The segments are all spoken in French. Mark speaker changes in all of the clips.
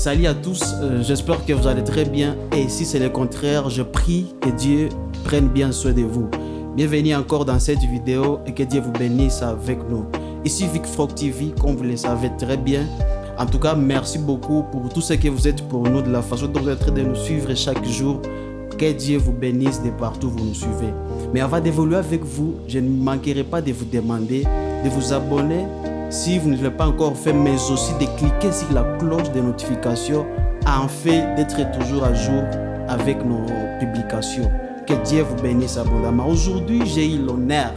Speaker 1: Salut à tous, j'espère que vous allez très bien et si c'est le contraire, je prie que Dieu prenne bien soin de vous. Bienvenue encore dans cette vidéo et que Dieu vous bénisse avec nous. Ici Vic Frog TV, comme vous le savez très bien. En tout cas, merci beaucoup pour tout ce que vous êtes pour nous, de la façon dont vous êtes en train de nous suivre chaque jour. Que Dieu vous bénisse de partout où vous nous suivez. Mais avant d'évoluer avec vous, je ne manquerai pas de vous demander de vous abonner si vous ne l'avez pas encore fait, mais aussi de cliquer sur la cloche de notification afin d'être toujours à jour avec nos publications. Que Dieu vous bénisse abondamment. Aujourd'hui, j'ai eu l'honneur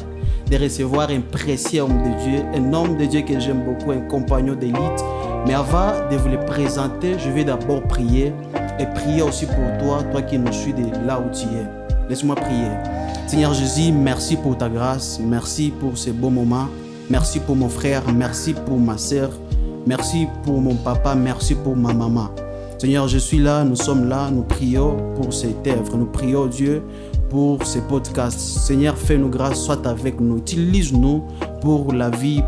Speaker 1: de recevoir un précieux homme de Dieu, un homme de Dieu que j'aime beaucoup, un compagnon d'élite. Mais avant de vous le présenter, je vais d'abord prier et prier aussi pour toi, toi qui nous suis de là où tu es. Laisse-moi prier. Seigneur Jésus, merci pour ta grâce, merci pour ce beau moment, merci pour mon frère, merci pour ma sœur, merci pour mon papa, merci pour ma maman. Seigneur, je suis là, nous sommes là, nous prions pour cette œuvre, nous prions Dieu pour ces podcasts. Seigneur, fais-nous grâce, sois avec nous, utilise-nous pour la vie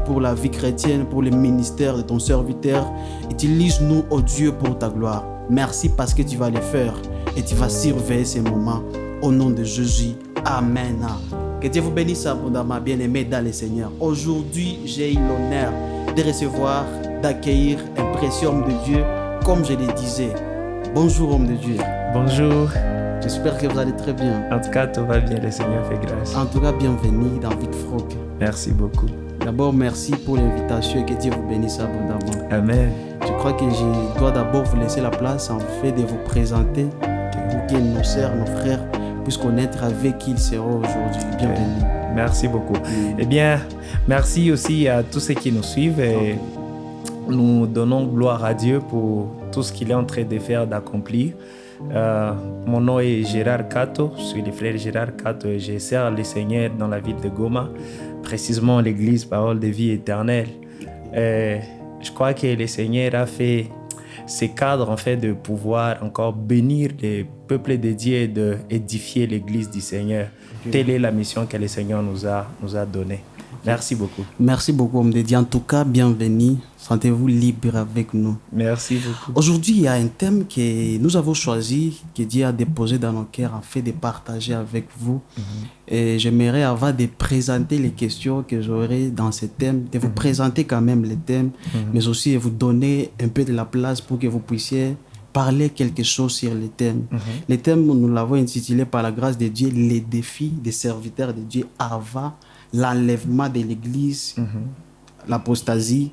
Speaker 1: chrétienne, pour le ministère de ton serviteur. Utilise-nous, oh Dieu, pour ta gloire. Merci parce que tu vas le faire et tu vas surveiller ces moments. Au nom de Jésus, Amen. Que Dieu vous bénisse abondamment, bien-aimés dans le Seigneur. Aujourd'hui, j'ai eu l'honneur de recevoir, d'accueillir un précieux homme de Dieu, comme je le disais. Bonjour, homme de Dieu.
Speaker 2: Bonjour.
Speaker 1: J'espère que vous allez très bien.
Speaker 2: En tout cas, tout va bien, le Seigneur fait grâce.
Speaker 1: En tout cas, bienvenue dans Vic Frog.
Speaker 2: Merci beaucoup.
Speaker 1: D'abord, merci pour l'invitation et que Dieu vous bénisse abondamment.
Speaker 2: Amen.
Speaker 1: Je crois que je dois d'abord vous laisser la place en fait de vous présenter pour que nos sœurs, nos frères puissent connaître avec qui ils seront aujourd'hui. Bienvenue.
Speaker 2: Merci beaucoup. Eh bien, merci aussi à tous ceux qui nous suivent et nous donnons gloire à Dieu pour tout ce qu'il est en train de faire, d'accomplir. Mon nom est Gérard Kato, je suis le frère Gérard Kato et je sers le Seigneur dans la ville de Goma, précisément l'église Parole de Vie Éternelle. Je crois que le Seigneur a fait ce cadre en fait de pouvoir encore bénir les peuples de Dieu et d'édifier l'église du Seigneur. Telle est la mission que le Seigneur nous a donnée. Merci beaucoup.
Speaker 1: Merci beaucoup, homme de Dieu. En tout cas, bienvenue. Sentez-vous libre avec nous.
Speaker 2: Merci beaucoup.
Speaker 1: Aujourd'hui, il y a un thème que nous avons choisi, que Dieu a déposé dans nos cœurs, en fait de partager avec vous. Et j'aimerais, avant de présenter les questions que j'aurai dans ce thème, de vous présenter quand même les thèmes, mais aussi de vous donner un peu de la place pour que vous puissiez parler quelque chose sur les thèmes. Les thèmes, nous l'avons intitulé par la grâce de Dieu, les défis des serviteurs de Dieu avant l'enlèvement de l'Église, l'apostasie,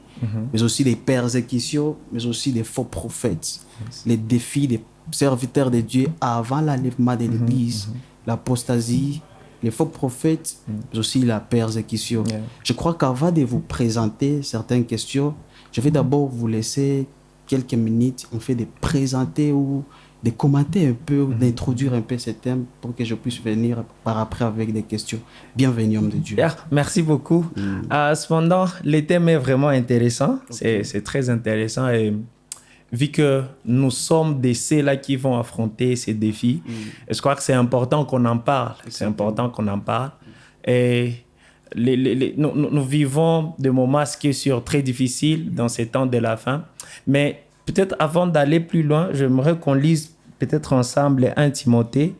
Speaker 1: mais aussi des persécutions, mais aussi des faux prophètes. Les défis des serviteurs de Dieu avant l'enlèvement de l'Église, l'apostasie, les faux prophètes, mais aussi la persécution. Je crois qu'avant de vous présenter certaines questions, je vais d'abord vous laisser quelques minutes en fait de présenter ou de commenter un peu, d'introduire un peu ce thème pour que je puisse venir par après avec des questions. Bienvenue, homme de Dieu.
Speaker 2: Merci beaucoup. Cependant, le thème est vraiment intéressant. Okay. C'est très intéressant. Et vu que nous sommes de ceux-là qui vont affronter ces défis, je crois que c'est important qu'on en parle. C'est important qu'on en parle. Et nous vivons des moments très difficiles dans ces temps de la fin. Mais peut-être avant d'aller plus loin, j'aimerais qu'on lise peut-être ensemble 1 Timothée,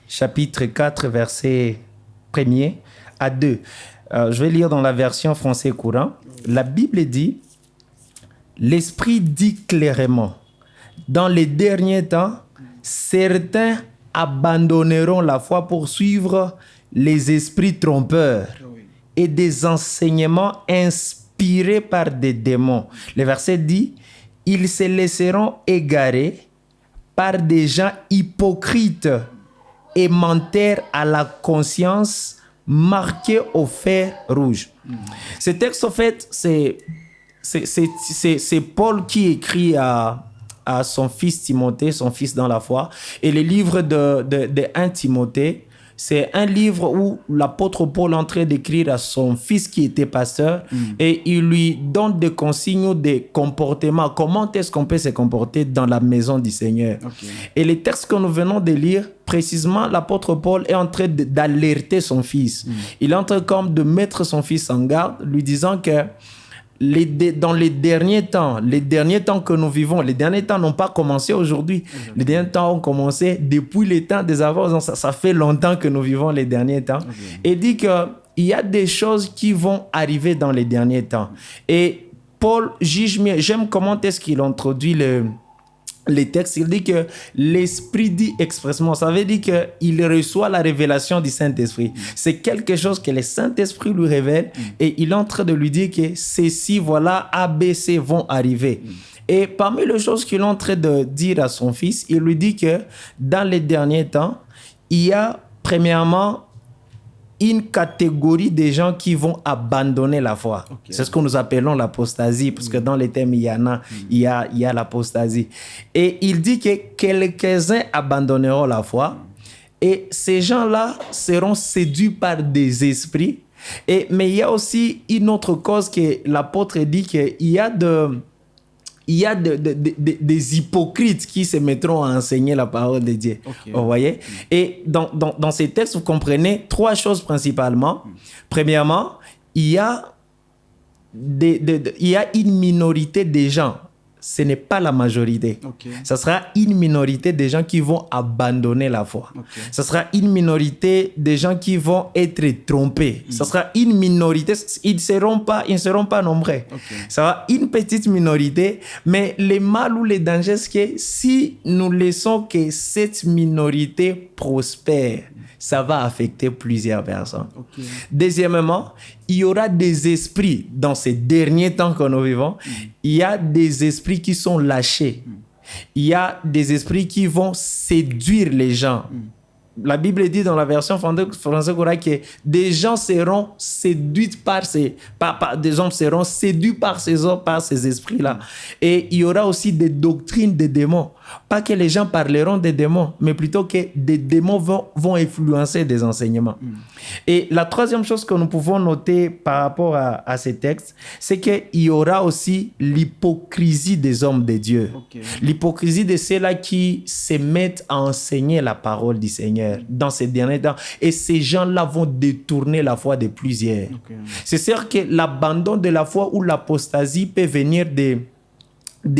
Speaker 2: chapitre 4, verset 1er à 2. Je vais lire dans la version français courant. La Bible dit, « L'Esprit dit clairement, dans les derniers temps, certains abandonneront la foi pour suivre les esprits trompeurs et des enseignements inspirés par des démons. » Le verset dit, « Ils se laisseront égarer par des gens hypocrites et menteurs à la conscience marqués au fer rouge. » Ce texte, en fait, c'est Paul qui écrit à son fils Timothée, son fils dans la foi. Et le livre de 1 Timothée, c'est un livre où l'apôtre Paul est en train d'écrire à son fils qui était pasteur et il lui donne des consignes, des comportements. Comment est-ce qu'on peut se comporter dans la maison du Seigneur? Et les textes que nous venons de lire, précisément, l'apôtre Paul est en train d'alerter son fils. Il est en train comme de mettre son fils en garde, lui disant que dans les derniers temps que nous vivons, les derniers temps n'ont pas commencé aujourd'hui. Les derniers temps ont commencé depuis les temps des avant. Ça fait longtemps que nous vivons les derniers temps. Et dit qu'il y a des choses qui vont arriver dans les derniers temps. Et Paul juge mieux. J'aime comment est-ce qu'il introduit les textes. Il dit que l'Esprit dit expressement. Ça veut dire qu'il reçoit la révélation du Saint-Esprit. C'est quelque chose que le Saint-Esprit lui révèle et il est en train de lui dire que ceci, voilà, A, B, C vont arriver. Et parmi les choses qu'il est en train de dire à son fils, il lui dit que dans les derniers temps, il y a premièrement une catégorie de gens qui vont abandonner la foi. Okay. C'est ce que nous appelons l'apostasie, parce que dans les thèmes, il y a l'apostasie. Et il dit que quelques-uns abandonneront la foi, et ces gens-là seront séduits par des esprits. Mais il y a aussi une autre cause que l'apôtre dit qu'il y a des hypocrites qui se mettront à enseigner la parole de Dieu. Okay. Vous voyez? Et dans ces textes, vous comprenez 3 choses principalement. Premièrement, il y a une minorité de gens. Ce n'est pas la majorité. Okay. Ce sera une minorité de gens qui vont abandonner la foi. Okay. Ce sera une minorité de gens qui vont être trompés. Ce sera une minorité. Ils ne seront pas nombreux. Okay. Ça sera une petite minorité. Mais le mal ou le danger, c'est que si nous laissons que cette minorité prospère, ça va affecter plusieurs personnes. Okay. Deuxièmement, il y aura des esprits dans ces derniers temps que nous vivons. Il y a des esprits qui sont lâchés. Il y a des esprits qui vont séduire les gens. La Bible dit dans la version française que des gens seront séduits des hommes seront séduits par ces esprits-là. Et il y aura aussi des doctrines des démons. Pas que les gens parleront des démons, mais plutôt que des démons vont influencer des enseignements. Et la troisième chose que nous pouvons noter par rapport à ces textes, c'est qu'il y aura aussi l'hypocrisie des hommes de Dieu. Okay. L'hypocrisie de ceux-là qui se mettent à enseigner la parole du Seigneur dans ces derniers temps. Et ces gens-là vont détourner la foi de plusieurs. Okay. C'est sûr que l'abandon de la foi ou l'apostasie peut venir de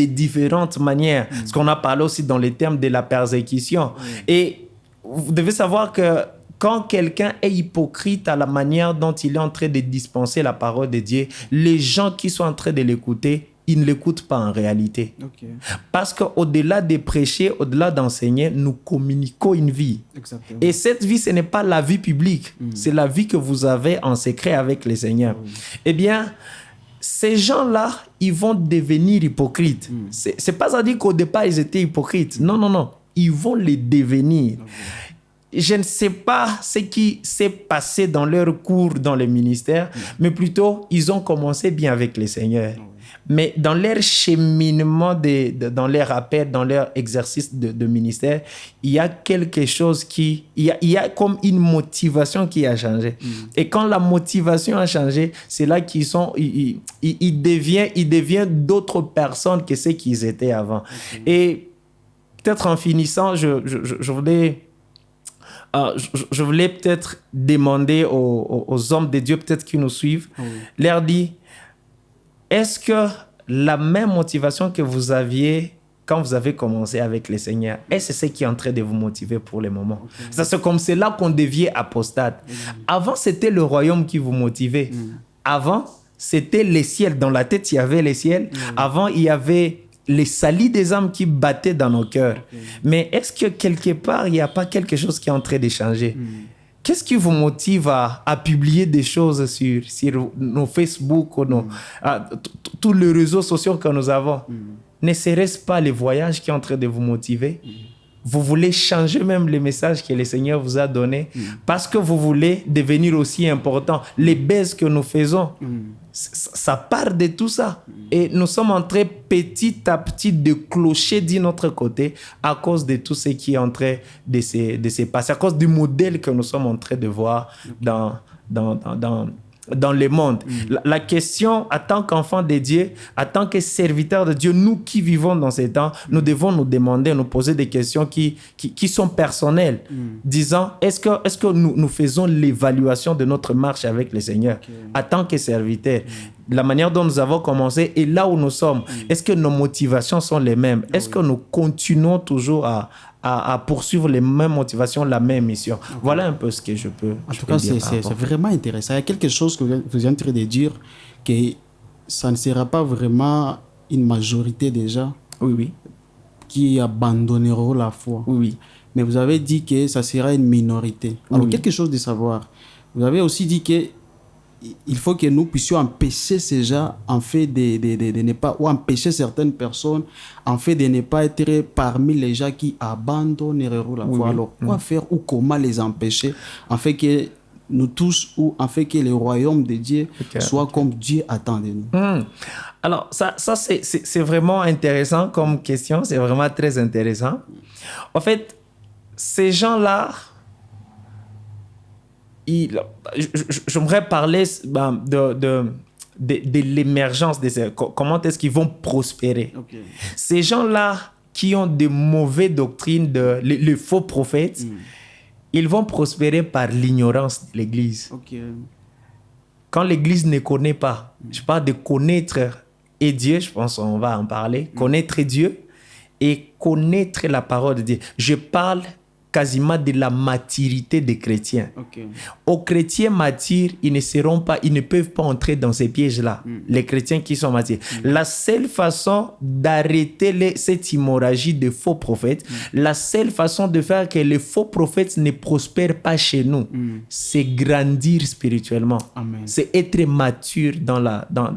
Speaker 2: différentes manières. Ce qu'on a parlé aussi dans les termes de la persécution. Et vous devez savoir que quand quelqu'un est hypocrite à la manière dont il est en train de dispenser la parole de Dieu, les gens qui sont en train de l'écouter, ils ne l'écoutent pas en réalité. Okay. Parce qu'au-delà de prêcher, au-delà d'enseigner, nous communiquons une vie. Exactement. Et cette vie, ce n'est pas la vie publique. C'est la vie que vous avez en secret avec le Seigneur. Eh bien, ces gens-là, ils vont devenir hypocrites. C'est pas à dire qu'au départ, ils étaient hypocrites. Non. Ils vont les devenir. Okay. Je ne sais pas ce qui s'est passé dans leur cours dans le ministère, mais plutôt, ils ont commencé bien avec le Seigneur. Mais dans leur cheminement, dans leur appel, dans leur exercice de ministère, il y a quelque chose il y a comme une motivation qui a changé. Et quand la motivation a changé, c'est là qu'ils deviennent d'autres personnes que ceux qu'ils étaient avant. Okay. Et peut-être en finissant, je voulais peut-être demander aux hommes de Dieu, peut-être qui nous suivent, leur dire, est-ce que la même motivation que vous aviez quand vous avez commencé avec le Seigneur, est-ce ce qui est en train de vous motiver pour le moment? Okay. C'est comme c'est là qu'on devient apostate. Avant, c'était le royaume qui vous motivait. Avant, c'était les ciels. Dans la tête, il y avait les ciels. Avant, il y avait les salis des âmes qui battaient dans nos cœurs. Mais est-ce que quelque part, il n'y a pas quelque chose qui est en train de changer? Qu'est-ce qui vous motive à publier des choses sur nos Facebook, tous les réseaux sociaux que nous avons? Ne serait-ce pas le voyage qui est en train de vous motiver? Vous voulez changer même les messages que le Seigneur vous a donnés parce que vous voulez devenir aussi important. Les baises que nous faisons, ça part de tout ça. Et nous sommes en train petit à petit de clocher de notre côté à cause de tout ce qui est en train de se passer, à cause du modèle que nous sommes en train de voir dans dans le monde. La question, en tant qu'enfant de Dieu, en tant que serviteur de Dieu, nous qui vivons dans ces temps, nous devons nous demander, nous poser des questions qui sont personnelles, disant, est-ce que nous faisons l'évaluation de notre marche avec le Seigneur en tant que serviteur? La manière dont nous avons commencé et là où nous sommes, est-ce que nos motivations sont les mêmes? Est-ce que nous continuons toujours à poursuivre les mêmes motivations, la même mission? Voilà un peu ce que je peux dire.
Speaker 1: En tout cas, c'est vraiment intéressant. Il y a quelque chose que vous êtes en train de dire, que ça ne sera pas vraiment une majorité déjà qui abandonneront la foi. Mais vous avez dit que ça sera une minorité. Alors, quelque chose de savoir. Vous avez aussi dit que il faut que nous puissions empêcher ces gens en fait de ne pas, ou empêcher certaines personnes en fait de ne pas être parmi les gens qui abandonneront la foi. Alors, quoi faire ou comment les empêcher en fait que nous tous, ou en fait que le royaume de Dieu soit comme Dieu attend de nous?
Speaker 2: Alors, ça c'est vraiment intéressant comme question, c'est vraiment très intéressant. En fait, ces gens-là, j'aimerais parler de l'émergence comment est-ce qu'ils vont prospérer. Ces gens-là qui ont de mauvaises doctrines, les faux prophètes, ils vont prospérer par l'ignorance de l'Église. Quand l'Église ne connaît pas, je parle de connaître et Dieu, je pense qu'on va en parler, connaître Dieu et connaître la parole de Dieu. Je parle quasiment de la maturité des chrétiens. Aux chrétiens matures, ils ne peuvent pas entrer dans ces pièges-là. Les chrétiens qui sont matures. La seule façon d'arrêter cette hémorragie de faux prophètes, la seule façon de faire que les faux prophètes ne prospèrent pas chez nous, c'est grandir spirituellement. C'est être mature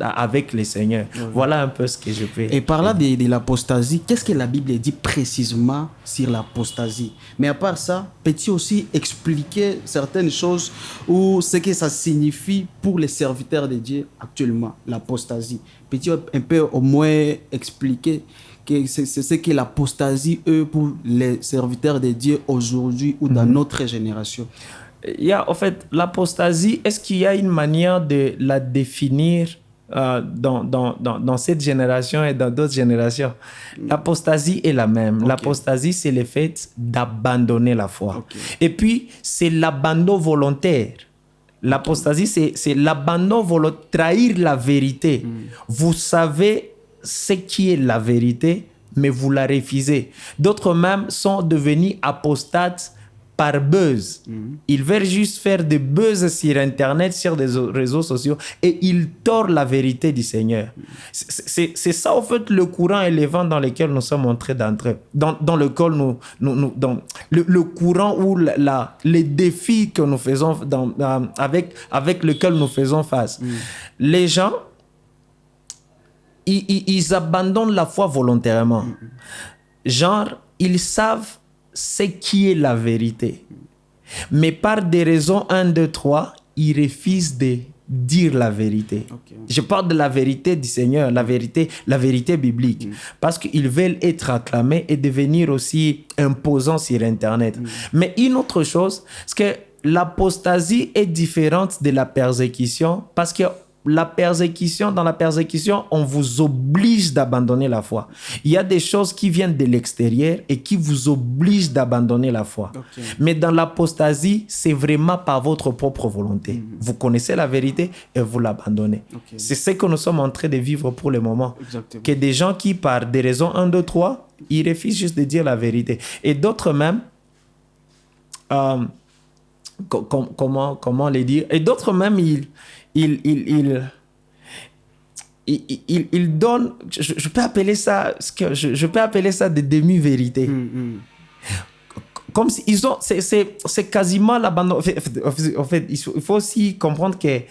Speaker 2: avec le Seigneur. Voilà un peu ce que je peux.
Speaker 1: Et par là de l'apostasie, qu'est-ce que la Bible dit précisément sur l'apostasie? Mais à part ça, peux-tu aussi expliquer certaines choses ou ce que ça signifie pour les serviteurs de Dieu actuellement, l'apostasie? Peux-tu un peu au moins expliquer que c'est ce que l'apostasie, pour les serviteurs de Dieu aujourd'hui ou dans notre génération?
Speaker 2: En fait, l'apostasie, est-ce qu'il y a une manière de la définir dans cette génération et dans d'autres générations? L'apostasie est la même. L'apostasie, c'est le fait d'abandonner la foi. Et puis, c'est l'abandon volontaire. L'apostasie, c'est l'abandon volontaire, trahir la vérité. Vous savez ce qui est la vérité, mais vous la refusez. D'autres même sont devenus apostates par buzz. Ils veulent juste faire des buzz sur Internet, sur des réseaux sociaux, et ils tordent la vérité du Seigneur. C'est ça, en fait, le courant et le vent dans lequel nous sommes en train d'entrer. Dans lequel dans le courant ou les défis que nous faisons, avec lesquels nous faisons face. Les gens, ils abandonnent la foi volontairement. Genre, ils savent ce qui est la vérité. Mais par des raisons 1, 2, 3, ils refusent de dire la vérité. Je parle de la vérité du Seigneur, la vérité biblique. Parce qu'ils veulent être acclamés et devenir aussi imposants sur Internet. Mais une autre chose, c'est que l'apostasie est différente de la persécution parce que dans la persécution, on vous oblige d'abandonner la foi. Il y a des choses qui viennent de l'extérieur et qui vous obligent d'abandonner la foi. Mais dans l'apostasie, c'est vraiment par votre propre volonté. Vous connaissez la vérité et vous l'abandonnez. C'est ce que nous sommes en train de vivre pour le moment. Que des gens qui, par des raisons 1, 2, 3, ils refusent juste de dire la vérité. Et d'autres même, comment les dire? Et d'autres même, il donne, je peux appeler ça, je peux appeler ça des demi-vérités. Comme si ils ont, c'est quasiment l'abandon. En fait, il faut aussi comprendre que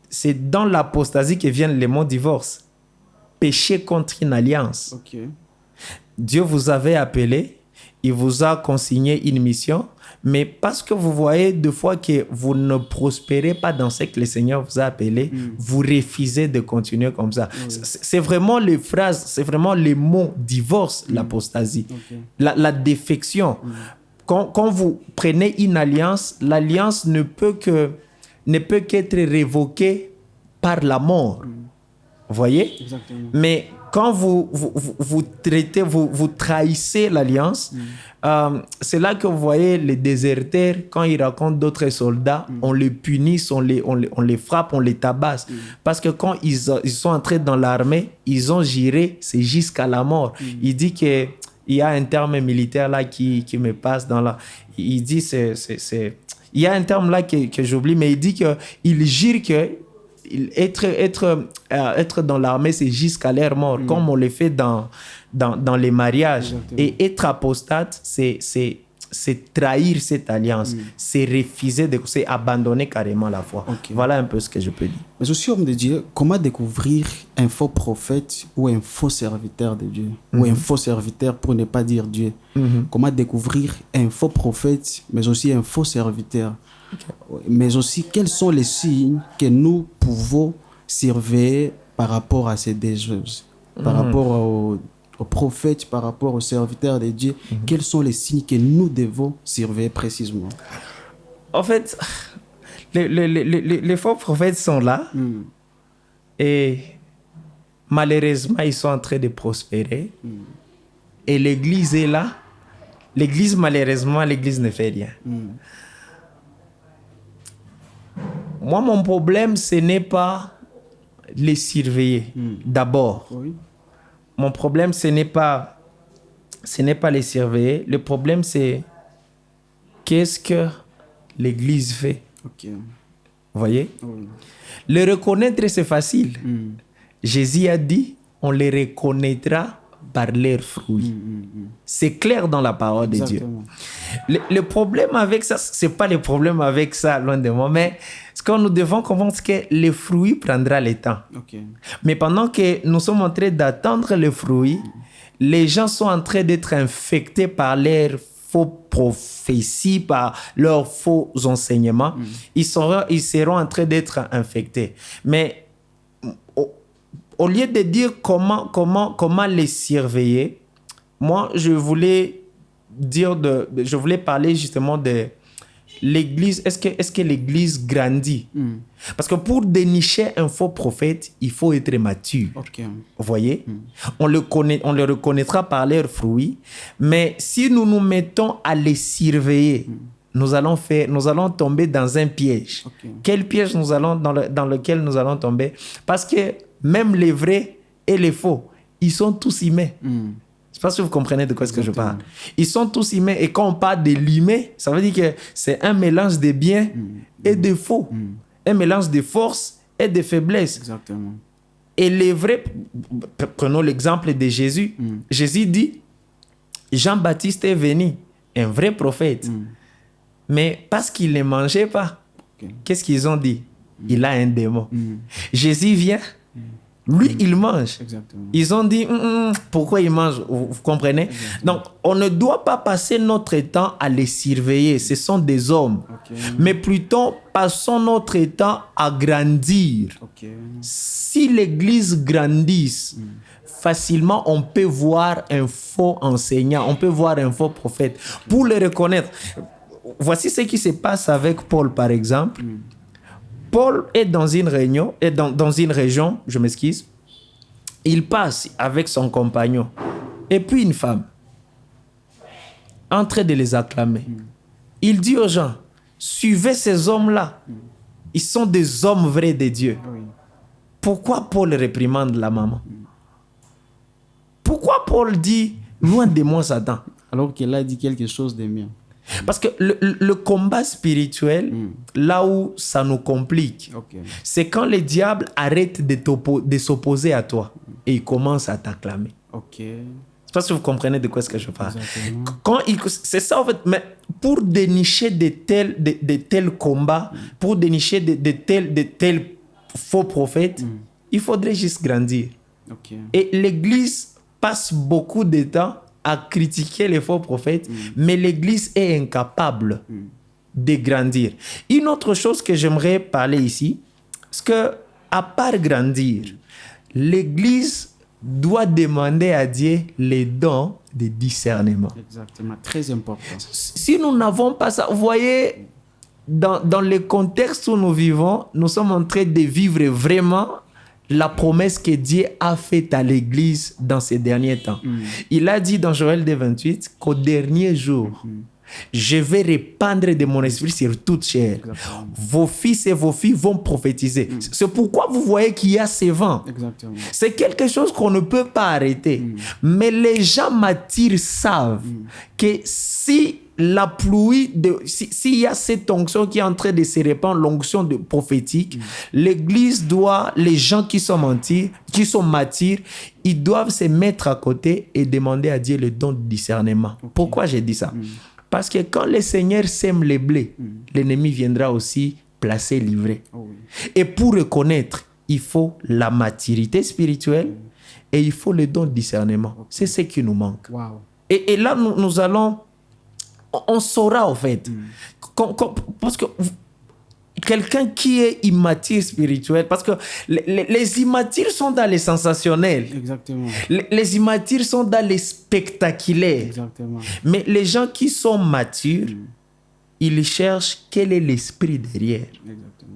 Speaker 2: c'est dans l'apostasie que viennent les mots divorce. Péché contre une alliance. Dieu vous avait appelé, il vous a consigné une mission. Mais parce que vous voyez deux fois que vous ne prospérez pas dans ce que le Seigneur vous a appelé, vous refusez de continuer comme ça. C'est vraiment les phrases, c'est vraiment les mots divorce, l'apostasie, la défection. Quand vous prenez une alliance, l'alliance ne peut que ne peut qu'être révoqué par la mort. Vous voyez?
Speaker 1: Exactement.
Speaker 2: Mais quand vous traitez, vous trahissez l'alliance, c'est là que vous voyez les déserteurs, quand ils racontent d'autres soldats, on les punit, on les frappe, on les tabasse. Parce que quand ils sont entrés dans l'armée, ils ont géré, c'est jusqu'à la mort. Il dit qu'il y a un terme militaire là qui me passe dans la... Il dit, il y a un terme là que j'oublie, mais il dit qu'il jure que être dans l'armée, c'est jusqu'à leur mort, comme on le fait dans les mariages.
Speaker 1: Exactement.
Speaker 2: Et être apostate, c'est trahir cette alliance, c'est refuser, c'est abandonner carrément la foi.
Speaker 1: Okay.
Speaker 2: Voilà un peu ce que je peux dire.
Speaker 1: Mais aussi, homme de Dieu, comment découvrir un faux prophète ou un faux serviteur de Dieu? Ou un faux serviteur pour ne pas dire Dieu? Comment découvrir un faux prophète, mais aussi un faux serviteur? Okay. Mais aussi, quels sont les signes que nous pouvons surveiller par rapport à ces deux choses? Par rapport aux prophètes, par rapport aux serviteurs de Dieu, quels sont les signes que nous devons surveiller précisément?
Speaker 2: En fait, les faux prophètes sont là et malheureusement, ils sont en train de prospérer. Et l'Église est là. L'Église, malheureusement, l'Église ne fait rien. Moi, mon problème, ce n'est pas les surveiller d'abord.
Speaker 1: Oui.
Speaker 2: Mon problème, ce n'est pas les surveiller. Le problème, c'est qu'est-ce que l'Église fait.
Speaker 1: Okay.
Speaker 2: Vous voyez?
Speaker 1: Oui.
Speaker 2: Le reconnaître, c'est facile. Jésus a dit, on les reconnaîtra par leurs fruits. C'est clair dans la parole de Dieu. Le problème avec ça, c'est pas le problème avec ça, loin de moi, mais ce que nous devons comprendre, c'est que le fruit prendra le temps.
Speaker 1: Okay.
Speaker 2: Mais pendant que nous sommes en train d'attendre le fruit, les gens sont en train d'être infectés par leurs faux prophéties, par leurs faux enseignements. Ils seront en train d'être infectés. Mais au lieu de dire comment les surveiller, moi, je voulais parler justement de l'Église. Est-ce que l'Église grandit? Parce que pour dénicher un faux prophète, il faut être mature.
Speaker 1: Okay.
Speaker 2: Vous voyez? On le reconnaîtra par leurs fruits. Mais si nous nous mettons à les surveiller, nous allons tomber dans un piège.
Speaker 1: Okay.
Speaker 2: Quel piège dans lequel nous allons tomber? Parce que même les vrais et les faux, ils sont tous humains. Je ne sais pas si vous comprenez de quoi est-ce que je parle. Ils sont tous humains. Et quand on parle de l'humain, ça veut dire que c'est un mélange de bien et de faux. Un mélange de force et de faiblesse.
Speaker 1: Exactement.
Speaker 2: Et les vrais, prenons l'exemple de Jésus. Jésus dit, Jean-Baptiste est venu, un vrai prophète. Mais parce qu'il ne mangeait pas, qu'est-ce qu'ils ont dit? Il a un démon. Jésus vient, lui, il mange.
Speaker 1: Exactement.
Speaker 2: Ils ont dit, pourquoi il mange? Vous comprenez?
Speaker 1: Exactement.
Speaker 2: Donc, on ne doit pas passer notre temps à les surveiller. Ce sont des hommes.
Speaker 1: Okay.
Speaker 2: Mais plutôt, passons notre temps à grandir.
Speaker 1: Okay.
Speaker 2: Si l'Église grandisse, facilement, on peut voir un faux enseignant, on peut voir un faux prophète. Pour le reconnaître, voici ce qui se passe avec Paul, par exemple. Paul est dans une réunion, dans une région, je m'excuse. Il passe avec son compagnon. Et puis une femme, en train de les acclamer. Il dit aux gens, suivez ces hommes-là. Ils sont des hommes vrais de Dieu.
Speaker 1: Oui.
Speaker 2: Pourquoi Paul réprimande la maman? Pourquoi Paul dit, loin de moi Satan?
Speaker 1: Alors qu'elle a dit quelque chose de mieux.
Speaker 2: Parce que le combat spirituel, là où ça nous complique, c'est quand le diable arrête de s'opposer à toi et il commence à t'acclamer. Je ne sais pas si vous comprenez de quoi est-ce que je parle. C'est ça en fait. Mais pour dénicher de tels combats, pour dénicher de tels faux prophètes, il faudrait juste grandir. Et l'Église passe beaucoup de temps à critiquer les faux prophètes, mais l'Église est incapable de grandir. Une autre chose que j'aimerais parler ici, c'est que à part grandir, l'Église doit demander à Dieu les dons de discernement.
Speaker 1: Exactement, très important.
Speaker 2: Si nous n'avons pas ça, vous voyez, dans le contexte où nous vivons, nous sommes en train de vivre vraiment la promesse que Dieu a faite à l'Église dans ces derniers temps. Il a dit dans Joël 2:28 qu'au dernier jour, je vais répandre de mon esprit sur toute chair.
Speaker 1: Exactement.
Speaker 2: Vos fils et vos filles vont prophétiser. C'est pourquoi vous voyez qu'il y a ces vents.
Speaker 1: Exactement.
Speaker 2: C'est quelque chose qu'on ne peut pas arrêter. Mais les gens matures savent que si la pluie, s'il y a cette onction qui est en train de se répandre, l'onction de prophétique, l'Église doit, les gens qui sont matures, ils doivent se mettre à côté et demander à Dieu le don de discernement. Okay. Pourquoi j'ai dit ça? Parce que quand le Seigneur sème les blés, l'ennemi viendra aussi placer l'ivraie. Oh oui. Et pour reconnaître, il faut la maturité spirituelle et il faut le don de discernement. Okay. C'est ce qui nous manque. Wow. Et là, nous allons... On saura, en fait. Parce que quelqu'un qui est immature spirituel, parce que les immatures sont dans les sensationnels.
Speaker 1: Exactement.
Speaker 2: Les immatures sont dans les spectaculaires.
Speaker 1: Exactement.
Speaker 2: Mais les gens qui sont matures, ils cherchent quel est l'esprit derrière.
Speaker 1: Exactement.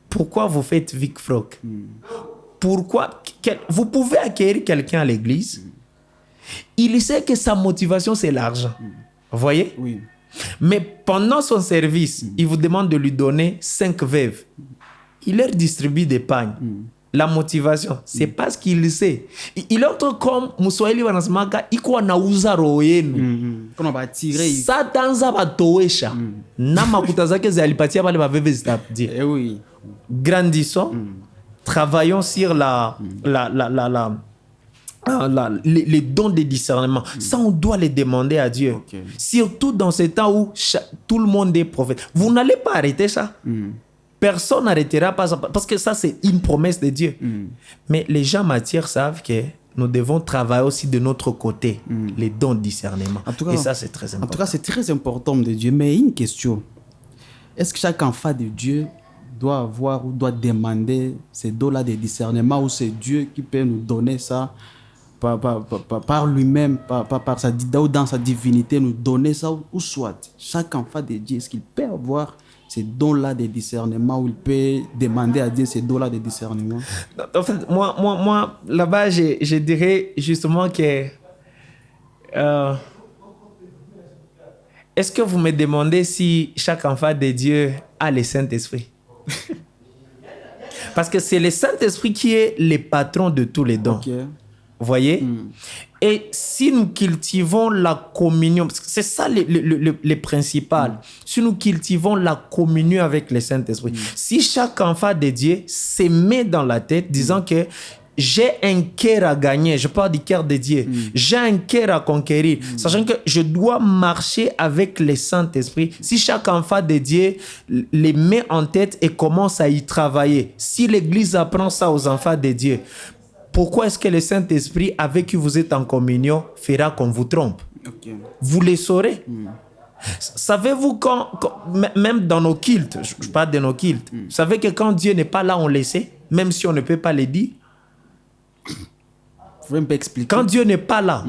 Speaker 2: Pourquoi vous faites Vic Frock? Pourquoi? Vous pouvez accueillir quelqu'un à l'église. Il sait que sa motivation, c'est l'argent. Vous voyez?
Speaker 1: Oui.
Speaker 2: Mais pendant son service, il vous demande de lui donner 5 veuves. Il leur distribue des pagnes. La motivation, c'est parce qu'il sait. Il entre comme Muswahili wanasemaga iko anauza roho yenu.
Speaker 1: Kuna batire.
Speaker 2: Satanza batoesha. Na makuta zake zalipatia pale baveve zitapatia.
Speaker 1: Eh oui.
Speaker 2: Grandissons. Travaillons sur les dons de discernement. Ça, on doit les demander à Dieu. Okay. Surtout dans ce temps où tout le monde est prophète. Vous n'allez pas arrêter ça. Personne n'arrêtera pas ça. Parce que ça, c'est une promesse de Dieu. Mais les gens matures savent que nous devons travailler aussi de notre côté les dons de discernement. Et ça, c'est très important.
Speaker 1: En tout cas, c'est très important de Dieu. Mais une question. Est-ce que chaque enfant de Dieu doit avoir ou doit demander ces dons-là de discernement, ou c'est Dieu qui peut nous donner ça par lui-même, par sa, ou dans sa divinité, nous donner ça, ou soit chaque enfant de Dieu, est-ce qu'il peut avoir ces dons-là de discernement, ou il peut demander à Dieu ces dons-là de discernement?
Speaker 2: En fait, moi là-bas, je dirais justement que est-ce que vous me demandez si chaque enfant de Dieu a le Saint-Esprit? Parce que c'est le Saint-Esprit qui est le patron de tous les dons. Okay. Vous voyez? Et si nous cultivons la communion, parce que c'est ça le principal, si nous cultivons la communion avec le Saint-Esprit, si chaque enfant de Dieu se met dans la tête disant que j'ai un cœur à gagner, je parle du cœur de Dieu, j'ai un cœur à conquérir, sachant que je dois marcher avec le Saint-Esprit. Si chaque enfant de Dieu les met en tête et commence à y travailler, si l'Église apprend ça aux enfants de Dieu, pourquoi est-ce que le Saint-Esprit, avec qui vous êtes en communion, fera qu'on vous trompe? Okay. Vous le saurez. Savez-vous quand même dans nos cultes, je parle de nos cultes, vous savez que quand Dieu n'est pas là, on le sait, même si on ne peut pas le dire.
Speaker 1: Vous pouvez expliquer? Quand
Speaker 2: Dieu n'est pas là,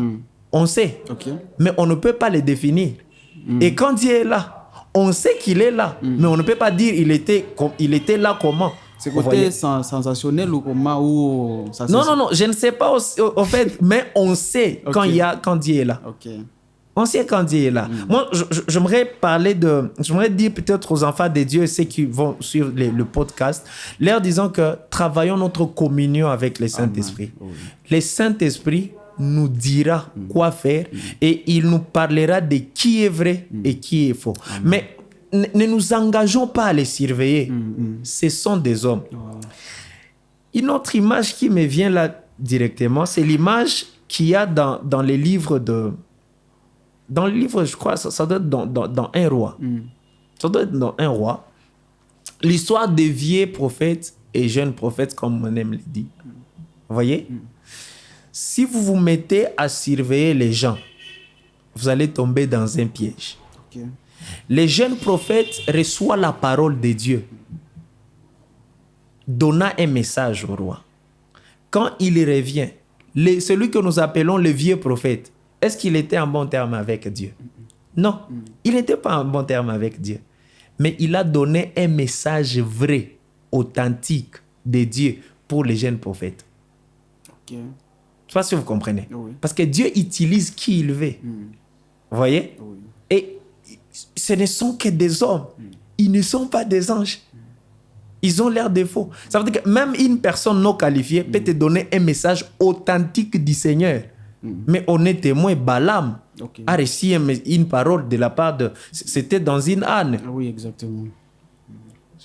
Speaker 2: on sait, mais on ne peut pas le définir. Et quand Dieu est là, on sait qu'il est là, mais on ne peut pas dire il était là comment.
Speaker 1: C'est côté sensationnel ou comment ou ça,
Speaker 2: non, je ne sais pas au fait, mais on sait quand Dieu est là. Okay. On sait quand Dieu est là. Moi, j'aimerais dire peut-être aux enfants de Dieu, ceux qui vont suivre le podcast, leur disant que travaillons notre communion avec le Saint-Esprit. Oui. Le Saint-Esprit nous dira quoi faire et il nous parlera de qui est vrai et qui est faux. Mais ne nous engageons pas à les surveiller. Ce sont des hommes. Une autre image qui me vient là directement, c'est l'image qu'il y a dans les livres de... Dans le livre, je crois, ça doit être dans Un Roi. Ça doit être dans Un Roi. L'histoire des vieux prophètes et jeunes prophètes, comme on aime le dire. Vous voyez? Si vous vous mettez à surveiller les gens, vous allez tomber dans un piège. Okay. Les jeunes prophètes reçoivent la parole de Dieu, donnant un message au roi. Quand il revient, celui que nous appelons le vieux prophète, est-ce qu'il était en bon terme avec Dieu? Non, il n'était pas en bon terme avec Dieu. mais il a donné un message vrai, authentique de Dieu pour les jeunes prophètes.
Speaker 1: Ok.
Speaker 2: Je ne sais pas si vous comprenez.
Speaker 1: Oui.
Speaker 2: Parce que Dieu utilise qui il veut. Vous voyez?
Speaker 1: Oui.
Speaker 2: Et ce ne sont que des hommes. Ils ne sont pas des anges. Ils ont l'air de faux. Ça veut dire que même une personne non qualifiée peut te donner un message authentique du Seigneur. Mais on est témoin, Balaam a reçu une parole de la part de... C'était dans une âne.
Speaker 1: Oui, exactement.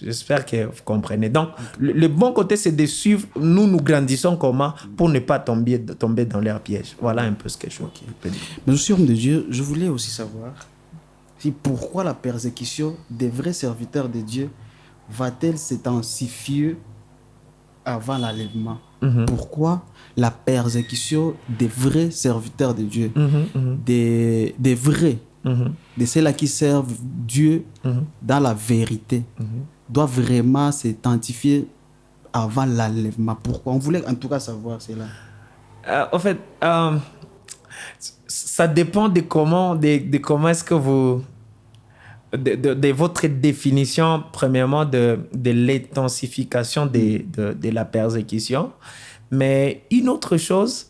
Speaker 2: J'espère que vous comprenez. Donc, le bon côté, c'est de suivre. Nous grandissons comment pour ne pas tomber dans leur piège. Voilà un peu ce que je peux dire.
Speaker 1: Mais aussi, homme de Dieu, je voulais aussi savoir pourquoi la persécution des vrais serviteurs de Dieu va-t-elle s'intensifier avant l'enlèvement? Pourquoi la persécution des vrais serviteurs de Dieu, des vrais, de ceux-là qui servent Dieu dans la vérité, doit vraiment s'intensifier avant l'enlèvement? Pourquoi? On voulait en tout cas savoir cela.
Speaker 2: En fait, ça dépend de comment est-ce que vous... De votre définition, premièrement, de l'intensification de la persécution. Mais une autre chose,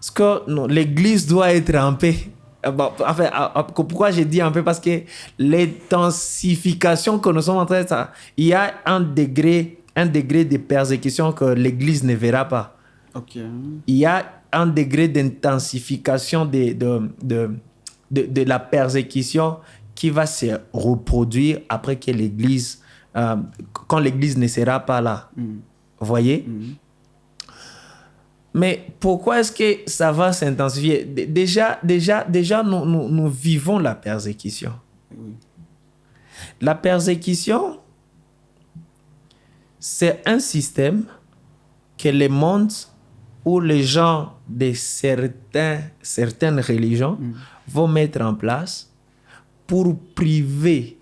Speaker 2: c'est que l'Église doit être en paix. Enfin, pourquoi j'ai dit un peu? Parce que l'intensification que nous sommes en train de faire, il y a un degré de persécution que l'Église ne verra pas. Il y a un degré d'intensification de la persécution qui va se reproduire après que l'Église, quand l'Église ne sera pas là. Vous voyez? Mais pourquoi est-ce que ça va s'intensifier? Déjà nous vivons la persécution. La persécution, c'est un système que le monde ou les gens de certaines religions vont mettre en place pour priver,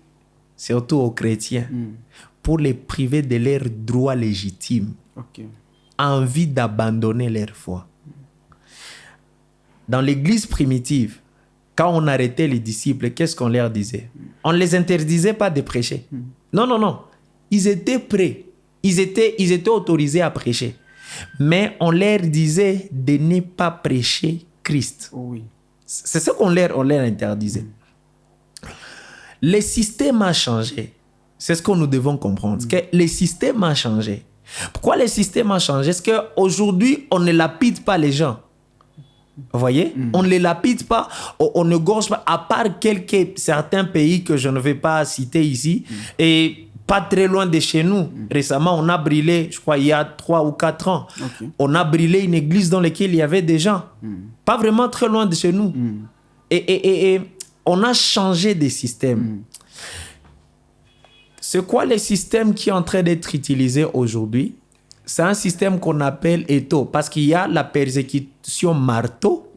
Speaker 2: surtout aux chrétiens, pour les priver de leurs droits légitimes, envie d'abandonner leur foi. Dans l'église primitive, quand on arrêtait les disciples, qu'est-ce qu'on leur disait? On ne les interdisait pas de prêcher. Non. Ils étaient prêts. Ils étaient autorisés à prêcher. Mais on leur disait de ne pas prêcher Christ. C'est ce qu'on leur interdisait. Le système a changé. C'est ce que nous devons comprendre. Que le système a changé. Pourquoi le système a changé? C'est qu'aujourd'hui, on ne lapide pas les gens. Vous voyez? On ne les lapide pas, on ne gorge pas, à part certains pays que je ne vais pas citer ici. Et pas très loin de chez nous. Récemment, on a brûlé, je crois, il y a 3 ou 4 ans, on a brûlé une église dans laquelle il y avait des gens. Pas vraiment très loin de chez nous. Et on a changé de système. C'est quoi le système qui est en train d'être utilisé aujourd'hui? C'est un système qu'on appelle étau, parce qu'il y a la persécution marteau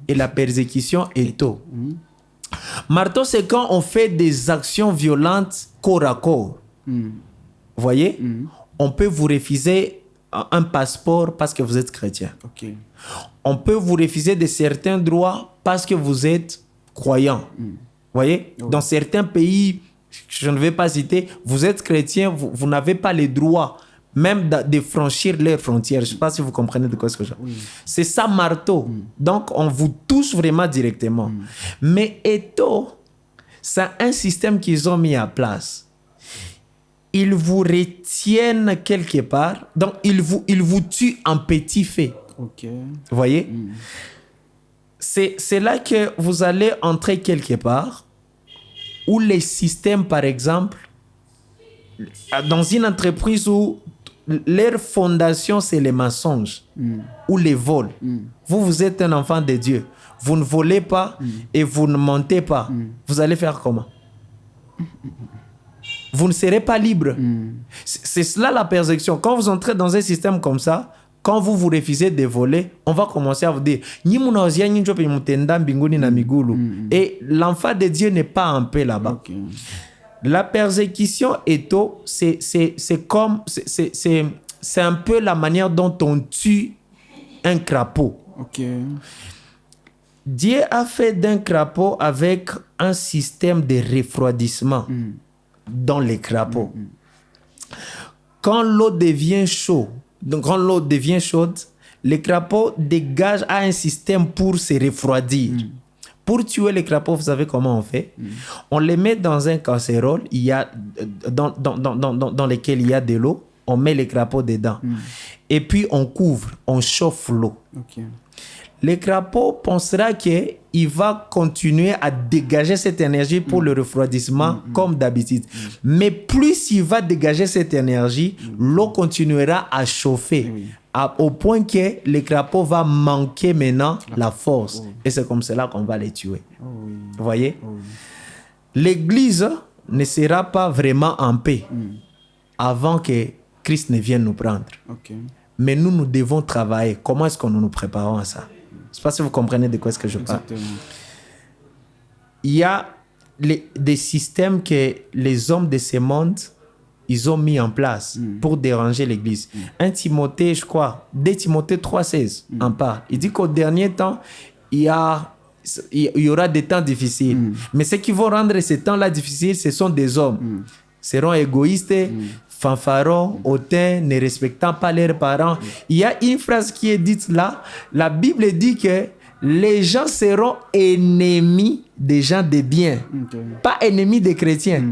Speaker 2: et la persécution étau. Marteau, c'est quand on fait des actions violentes corps à corps. Vous voyez? On peut vous refuser un passeport parce que vous êtes chrétien. On peut vous refuser de certains droits parce que vous êtes croyant. Vous voyez? Dans certains pays, je ne vais pas citer, vous êtes chrétien, vous n'avez pas les droits même de franchir leurs frontières. Je ne sais pas si vous comprenez de quoi ce que je veux. C'est ça, marteau. Donc, on vous touche vraiment directement. Mais étau, c'est un système qu'ils ont mis en place. Ils vous retiennent quelque part. Donc, ils vous tuent en petit fait. Vous voyez? C'est là que vous allez entrer quelque part où les systèmes, par exemple, dans une entreprise où leur fondation, c'est les mensonges ou les vols. Vous êtes un enfant de Dieu. Vous ne volez pas et vous ne mentez pas. Vous allez faire comment? Vous ne serez pas libre. C'est cela la persécution. Quand vous entrez dans un système comme ça, quand vous vous refusez de voler, on va commencer à vous dire et l'enfant de Dieu n'est pas en paix là-bas. La persécution étau, c'est un peu la manière dont on tue un crapaud. Dieu a fait d'un crapaud avec un système de refroidissement. dans les crapauds. Quand l'eau devient chaude, donc quand l'eau devient chaude, les crapauds dégagent un système pour se refroidir. Pour tuer les crapauds, vous savez comment on fait? On les met dans un casserole, il y a, dans lequel il y a de l'eau, on met les crapauds dedans. Et puis on couvre, on chauffe l'eau.
Speaker 1: Ok.
Speaker 2: Le crapaud pensera qu'il va continuer à dégager cette énergie pour le refroidissement comme d'habitude. Mais plus il va dégager cette énergie, l'eau continuera à chauffer au point que le crapaud va manquer maintenant la force. Et c'est comme cela qu'on va les tuer. Vous voyez? L'Église ne sera pas vraiment en paix avant que Christ ne vienne nous prendre. Mais nous devons travailler. Comment est-ce que nous nous préparons à ça? Je ne sais pas si vous comprenez de quoi est-ce que je parle. Il y a des systèmes que les hommes de ce monde, ils ont mis en place pour déranger l'Église. 1 Timothée, je crois, 2 Timothée 3,16 en parle. Il dit qu'au dernier temps, il y aura des temps difficiles. Mais ceux qui vont rendre ces temps-là difficiles, ce sont des hommes. Seront égoïstes, fanfarons, hautains, ne respectant pas leurs parents. Il y a une phrase qui est dite là. La Bible dit que les gens seront ennemis des gens de bien. Pas ennemis des chrétiens.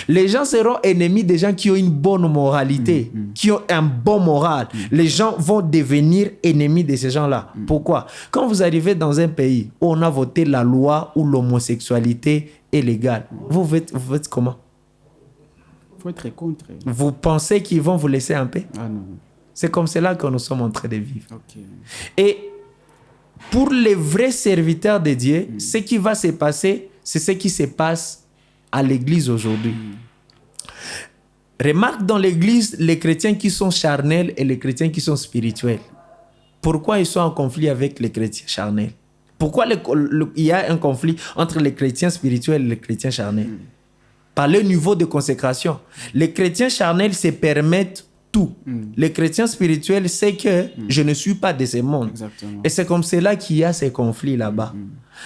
Speaker 2: Les gens seront ennemis des gens qui ont une bonne moralité, qui ont un bon moral. Les gens vont devenir ennemis de ces gens-là. Pourquoi? Quand vous arrivez dans un pays où on a voté la loi où l'homosexualité est légale, vous faites comment?
Speaker 1: Il faut être contre.
Speaker 2: Vous pensez qu'ils vont vous laisser en paix?
Speaker 1: Ah non.
Speaker 2: C'est comme cela que nous sommes en train de vivre. Et pour les vrais serviteurs de Dieu, ce qui va se passer, c'est ce qui se passe à l'église aujourd'hui. Remarque dans l'église, les chrétiens qui sont charnels et les chrétiens qui sont spirituels. Pourquoi ils sont en conflit avec les chrétiens charnels? Pourquoi il y a un conflit entre les chrétiens spirituels et les chrétiens charnels? Par le niveau de consécration. Les chrétiens charnels se permettent tout. Les chrétiens spirituels savent que je ne suis pas de ce monde.
Speaker 1: Exactement.
Speaker 2: Et c'est comme cela qu'il y a ces conflits là-bas.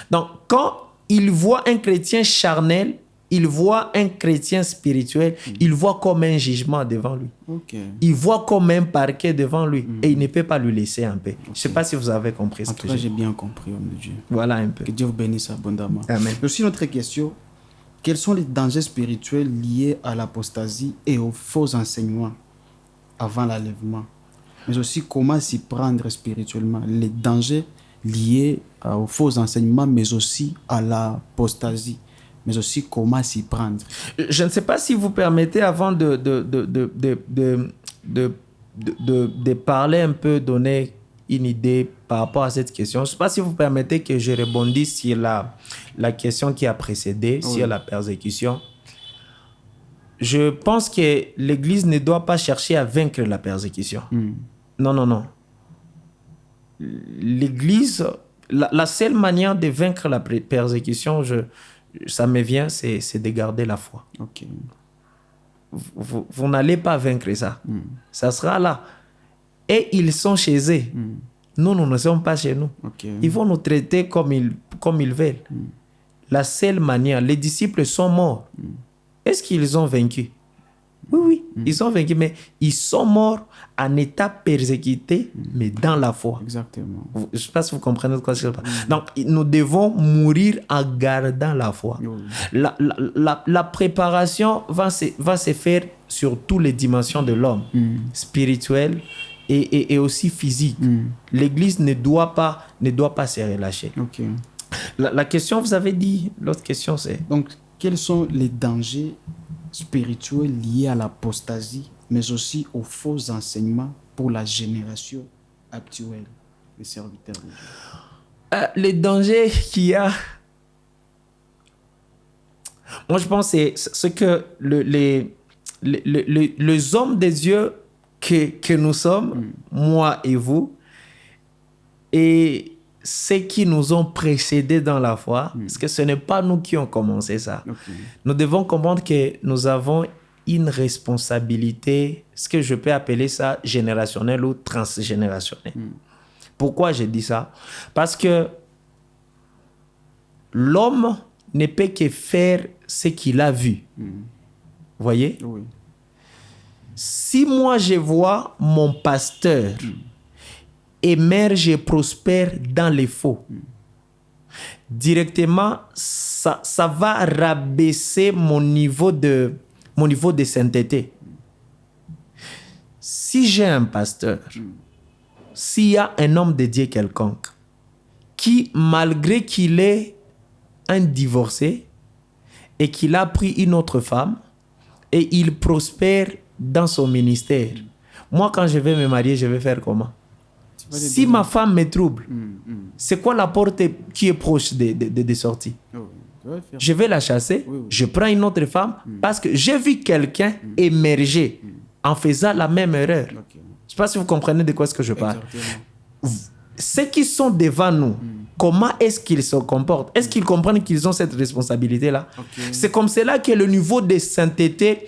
Speaker 2: Donc, quand ils voient un chrétien charnel, ils voient un chrétien spirituel, ils voient comme un jugement devant lui. Ils voient comme un parquet devant lui. Et il ne peut pas lui laisser en paix. Je ne sais pas si vous avez compris ce que
Speaker 1: j'ai bien compris, homme de Dieu.
Speaker 2: Voilà un peu.
Speaker 1: Que Dieu vous bénisse abondamment.
Speaker 2: Amen.
Speaker 1: Aussi, notre question. Quels sont les dangers spirituels liés à l'apostasie et aux faux enseignements avant l'enlèvement? Mais aussi, comment s'y prendre spirituellement? Les dangers liés aux faux enseignements, mais aussi à l'apostasie. Mais aussi, comment s'y prendre?
Speaker 2: Je ne sais pas si vous permettez, avant de parler un peu, donner une idée par rapport à cette question. Je ne sais pas si vous permettez que je rebondisse sur la question qui a précédé, sur la persécution. Je pense que l'Église ne doit pas chercher à vaincre la persécution. Non. L'Église, la seule manière de vaincre la persécution, ça me vient, c'est de garder la foi. Vous n'allez pas vaincre ça. Ça sera là. Et ils sont chez eux. Nous ne sommes pas chez nous. Ils vont nous traiter comme ils veulent. La seule manière, les disciples sont morts. Est-ce qu'ils ont vaincu? Oui, ils ont vaincu, mais ils sont morts en état persécuté, mais dans la foi.
Speaker 1: Exactement.
Speaker 2: Je ne sais pas si vous comprenez de quoi je parle. Donc, nous devons mourir en gardant la foi. La préparation va se faire sur toutes les dimensions de l'homme, spirituelle et aussi physique. L'Église ne doit pas se relâcher. La question, vous avez dit, l'autre question c'est...
Speaker 1: Donc, quels sont les dangers spirituels liés à l'apostasie, mais aussi aux faux enseignements pour la génération actuelle des serviteurs de Dieu?
Speaker 2: Les dangers qu'il y a... Moi, je pense que c'est ce que les hommes de Dieu que nous sommes, moi et vous, et ceux qui nous ont précédés dans la foi, parce que ce n'est pas nous qui ont commencé ça. Nous devons comprendre que nous avons une responsabilité, ce que je peux appeler ça générationnelle ou transgénérationnelle. Pourquoi je dis ça? Parce que l'homme ne peut que faire ce qu'il a vu. Voyez?
Speaker 1: Oui.
Speaker 2: Si moi je vois mon pasteur émerge et prospère dans les faux, directement, ça va rabaisser mon niveau de sainteté. Si j'ai un pasteur, s'il y a un homme de Dieu quelconque, qui, malgré qu'il est un divorcé et qu'il a pris une autre femme et il prospère dans son ministère, moi, quand je vais me marier, je vais faire comment? Si ma femme me trouble, c'est quoi la porte qui est proche de sortie? Je vais la chasser, je prends une autre femme parce que j'ai vu quelqu'un émerger en faisant la même erreur. Je ne sais pas si vous comprenez de quoi est-ce que je parle. Ceux qui sont devant nous, comment est-ce qu'ils se comportent? Est-ce qu'ils comprennent qu'ils ont cette responsabilité-là? C'est comme cela que le niveau de sainteté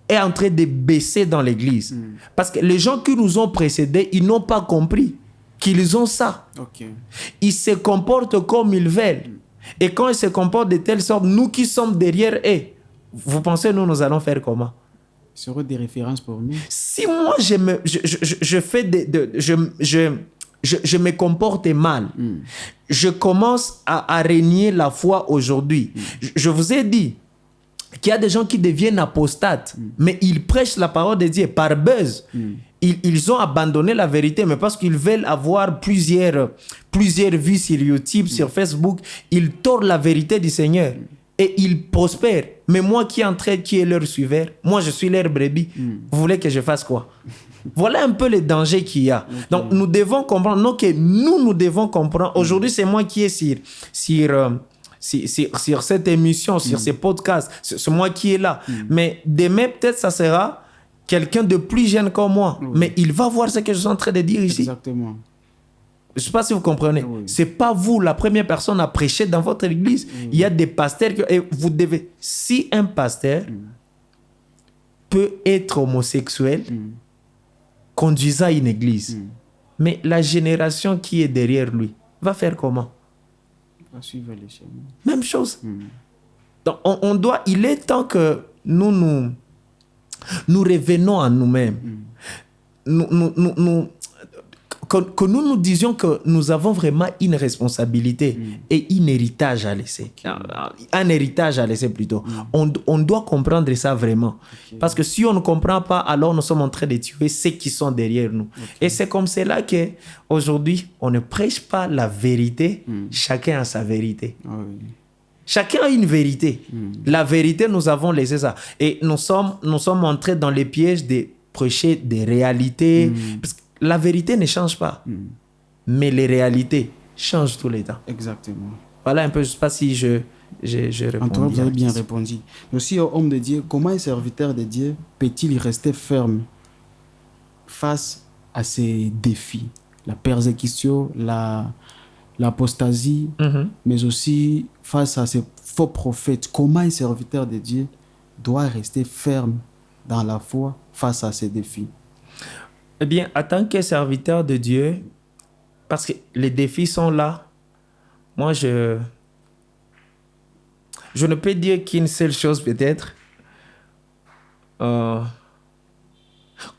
Speaker 2: est en train de baisser dans l'église. Parce que les gens qui nous ont précédés, ils n'ont pas compris qu'ils ont ça. Ils se comportent comme ils veulent. Et quand ils se comportent de telle sorte, nous qui sommes derrière eux, vous pensez nous allons faire comment?
Speaker 1: Ce seront des références pour nous.
Speaker 2: Si moi je me comporte mal, je commence à régner la foi aujourd'hui. Je vous ai dit qu'il y a des gens qui deviennent apostates, mais ils prêchent la parole de Dieu par buzz. Ils ont abandonné la vérité, mais parce qu'ils veulent avoir plusieurs vues sur YouTube, sur Facebook, ils tordent la vérité du Seigneur et ils prospèrent. Mais moi qui est leur suiveur, moi je suis leur brebis, vous voulez que je fasse quoi? Voilà un peu les dangers qu'il y a. Donc nous devons comprendre, non que nous devons comprendre. Aujourd'hui, c'est moi qui est sur cette émission, sur ces podcasts, c'est moi qui est là. Mais demain, peut-être, ça sera quelqu'un de plus jeune que moi. Mais il va voir ce que je suis en train de dire ici.
Speaker 1: Exactement.
Speaker 2: Je ne sais pas si vous comprenez. Ce n'est pas vous, la première personne à prêcher dans votre église. Il y a des pasteurs et vous devez... Si un pasteur peut être homosexuel, conduisant une église, mais la génération qui est derrière lui va faire comment?
Speaker 1: Suivre les chemins.
Speaker 2: Même chose. Donc, il est temps que nous revenons à nous-mêmes. Que nous disions que nous avons vraiment une responsabilité et un héritage à laisser. Un héritage à laisser plutôt. On doit comprendre ça vraiment. Parce que si on ne comprend pas, alors nous sommes en train de tuer ceux qui sont derrière nous. Et c'est comme cela qu'aujourd'hui, on ne prêche pas la vérité. Chacun a sa vérité. Chacun a une vérité. La vérité, nous avons laissé ça. Et nous sommes entrés dans les pièges de prêcher des réalités. Parce que la vérité ne change pas. Mais les réalités changent tous les temps.
Speaker 1: Exactement.
Speaker 2: Voilà un peu, je ne sais pas si je réponds bien.
Speaker 1: Vous avez bien répondu. Mais aussi, homme de Dieu, comment un serviteur de Dieu peut-il rester ferme face à ces défis? La persécution, l'apostasie, mais aussi face à ces faux prophètes. Comment un serviteur de Dieu doit rester ferme dans la foi face à ces défis?
Speaker 2: Eh bien, en tant que serviteur de Dieu, parce que les défis sont là, moi, je ne peux dire qu'une seule chose peut-être.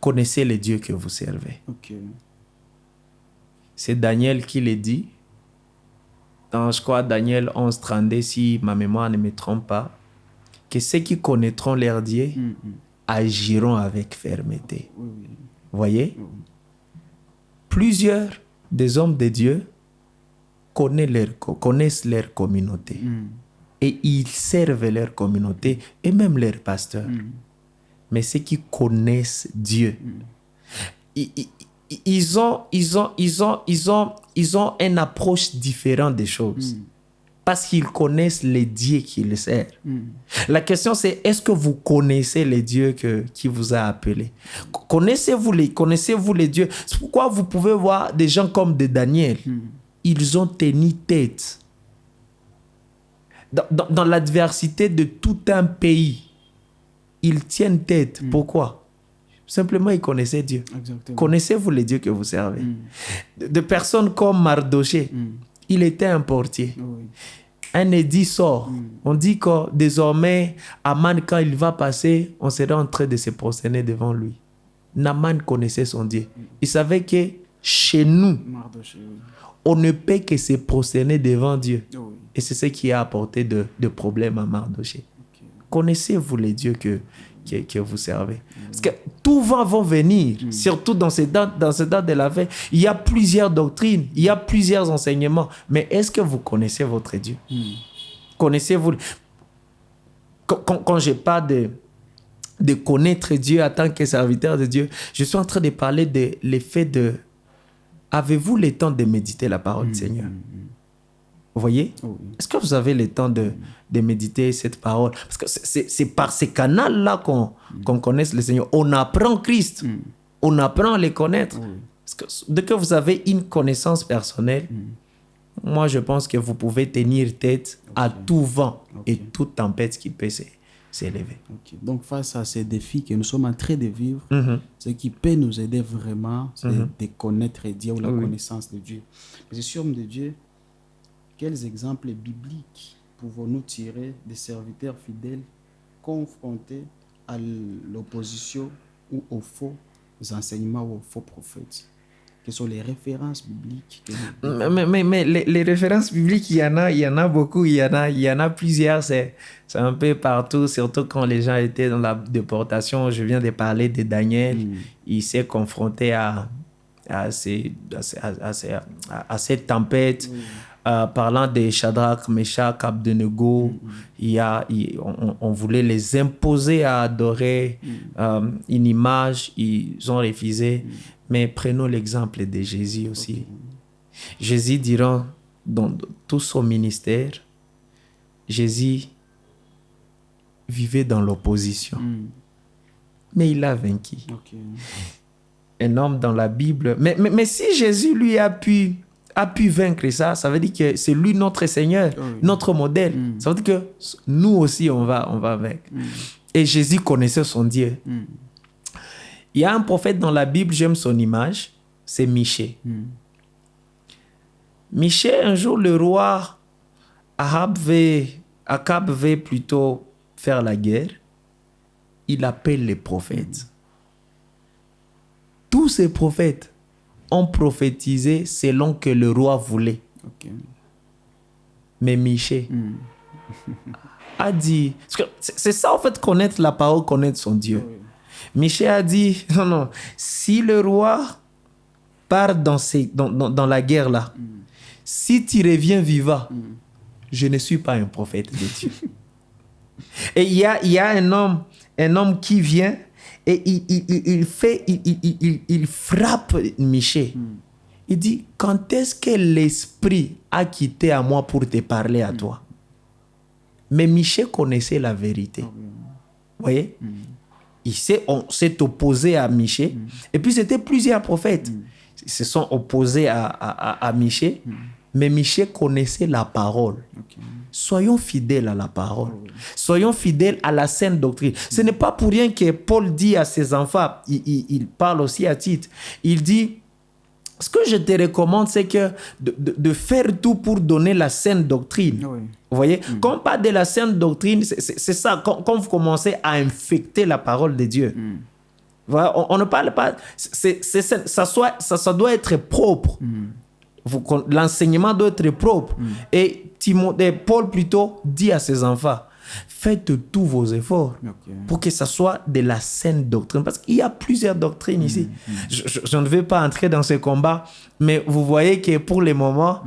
Speaker 2: Connaissez le Dieu que vous servez. C'est Daniel qui le dit. Dans, je crois, Daniel 11, 32, si ma mémoire ne me trompe pas, que ceux qui connaîtront leur Dieu agiront avec fermeté. Voyez? Plusieurs des hommes de Dieu connaissent leur communauté. Et ils servent leur communauté et même leur pasteur. Mais ceux qui connaissent Dieu, ils ont une approche différente des choses. Parce qu'ils connaissent les dieux qu'ils servent. La question c'est, est-ce que vous connaissez les dieux qui vous a appelé? Connaissez-vous les dieux? C'est pourquoi vous pouvez voir des gens comme de Daniel. Ils ont tenu tête. Dans l'adversité de tout un pays, ils tiennent tête. Pourquoi? Simplement, ils connaissaient Dieu. Exactement. Connaissez-vous les dieux que vous servez? De personnes comme Mardoché, il était un portier. un édit sort. On dit que désormais, Aman, quand il va passer, on sera en train de se prosterner devant lui. Naaman connaissait son Dieu. Il savait que chez nous, on ne peut que se prosterner devant Dieu. Et c'est ce qui a apporté de problèmes à Mardoché. Connaissez-vous les dieux que vous servez? Parce que tout va venir, surtout dans ces dates de la veille. Il y a plusieurs doctrines, il y a plusieurs enseignements. Mais est-ce que vous connaissez votre Dieu? Connaissez-vous? Quand je parle de connaître Dieu en tant que serviteur de Dieu, je suis en train de parler de l'effet de... Avez-vous le temps de méditer la parole du Seigneur? Vous voyez? Est-ce que vous avez le temps de méditer cette parole? Parce que c'est par ces canaux-là qu'on connaisse le Seigneur. On apprend Christ. On apprend à le connaître. Parce que dès que vous avez une connaissance personnelle, moi, je pense que vous pouvez tenir tête à tout vent et toute tempête qui peut s'élever.
Speaker 1: Donc, face à ces défis que nous sommes en train de vivre, ce qui peut nous aider vraiment, c'est de connaître Dieu ou la connaissance de Dieu. Mais sur de Dieu, quels exemples bibliques pouvons-nous tirer des serviteurs fidèles confrontés à l'opposition ou aux faux enseignements ou aux faux prophètes? Quelles sont les références bibliques
Speaker 2: mais les références bibliques, il y en a beaucoup, il y en a plusieurs, c'est un peu partout, surtout quand les gens étaient dans la déportation. Je viens de parler de Daniel, il s'est confronté à cette tempête. Parlant de Shadrach, Meshach, Abednego, on voulait les imposer à adorer une image, ils ont refusé. Mais prenons l'exemple de Jésus aussi. Jésus, durant dans tout son ministère, Jésus vivait dans l'opposition. Mais il a vaincu. Un homme dans la Bible. Mais si Jésus, lui, a pu vaincre ça, ça veut dire que c'est lui notre Seigneur, notre modèle. Ça veut dire que nous aussi, on va vaincre. Et Jésus connaissait son Dieu. Il y a un prophète dans la Bible, j'aime son image, c'est Michée. Michée, un jour, le roi Akab veut plutôt faire la guerre. Il appelle les prophètes. Tous ces prophètes ont prophétisé selon que le roi voulait. Mais Michée a dit... C'est ça, en fait, connaître la parole, connaître son Dieu. Michée a dit, non, si le roi part dans la guerre là, si tu reviens vivant, je ne suis pas un prophète de Dieu. Et il y a un homme qui vient et il frappe Michée. Il dit, quand est-ce que l'esprit a quitté à moi pour te parler à toi? Mais Michée connaissait la vérité. Vous voyez? On s'est opposé à Michée. Et puis, c'était plusieurs prophètes. Ils se sont opposés à Michée. Mais Michée connaissait la parole. Soyons fidèles à la parole. Soyons fidèles à la saine doctrine. Ce n'est pas pour rien que Paul dit à ses enfants, il parle aussi à Tite, il dit, ce que je te recommande, c'est que de faire tout pour donner la saine doctrine. Vous voyez, quand on parle de la saine doctrine, c'est ça, quand vous commencez à infecter la parole de Dieu. Voilà, on ne parle pas, ça doit être propre. L'enseignement doit être propre. Et Paul plutôt dit à ses enfants, faites tous vos efforts pour que ça soit de la saine doctrine. Parce qu'il y a plusieurs doctrines ici. Je ne vais pas entrer dans ce combat, mais vous voyez que pour le moment,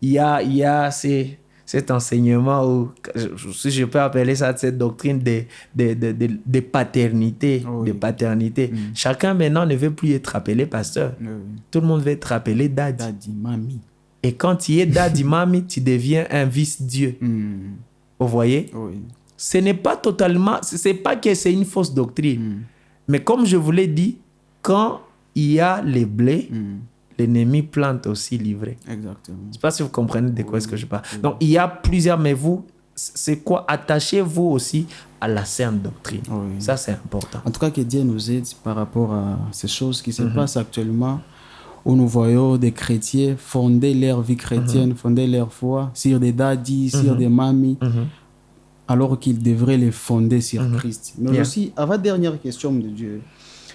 Speaker 2: il y a cet enseignement, ou si je peux appeler ça cette doctrine de paternité. De paternité. Chacun maintenant ne veut plus être appelé pasteur. Tout le monde veut être appelé daddy.
Speaker 1: Daddy, mamie.
Speaker 2: Et quand tu es daddy, mamie, tu deviens un vice-dieu. Vous voyez? Ce n'est pas totalement... C'est pas que c'est une fausse doctrine. Mais comme je vous l'ai dit, quand il y a les blés, l'ennemi plante aussi l'ivraie.
Speaker 1: Exactement.
Speaker 2: Je ne sais pas si vous comprenez de quoi est-ce que je parle. Donc, il y a plusieurs, mais vous, c'est quoi? Attachez-vous aussi à la saine doctrine. Ça, c'est important.
Speaker 1: En tout cas, que Dieu nous aide par rapport à ces choses qui se passent actuellement. où nous voyons des chrétiens fonder leur vie chrétienne, fonder leur foi sur des daddies, sur des mamies, alors qu'ils devraient les fonder sur Christ. Mais aussi, avant-dernière question de Dieu,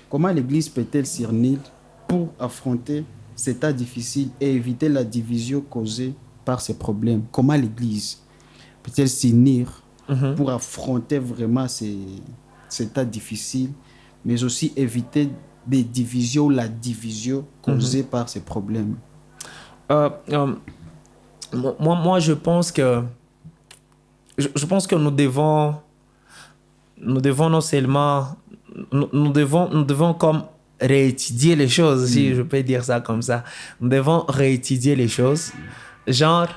Speaker 1: comment l'Église peut-elle s'unir pour affronter cet état difficile et éviter la division causée par ces problèmes? Comment l'Église peut-elle s'unir pour affronter vraiment cet état difficile, mais aussi éviter des divisions ou la division causée par ces problèmes?
Speaker 2: Moi, je pense que nous devons non seulement nous devons comme réétudier les choses, si je peux dire ça comme ça. Nous devons réétudier les choses. Genre,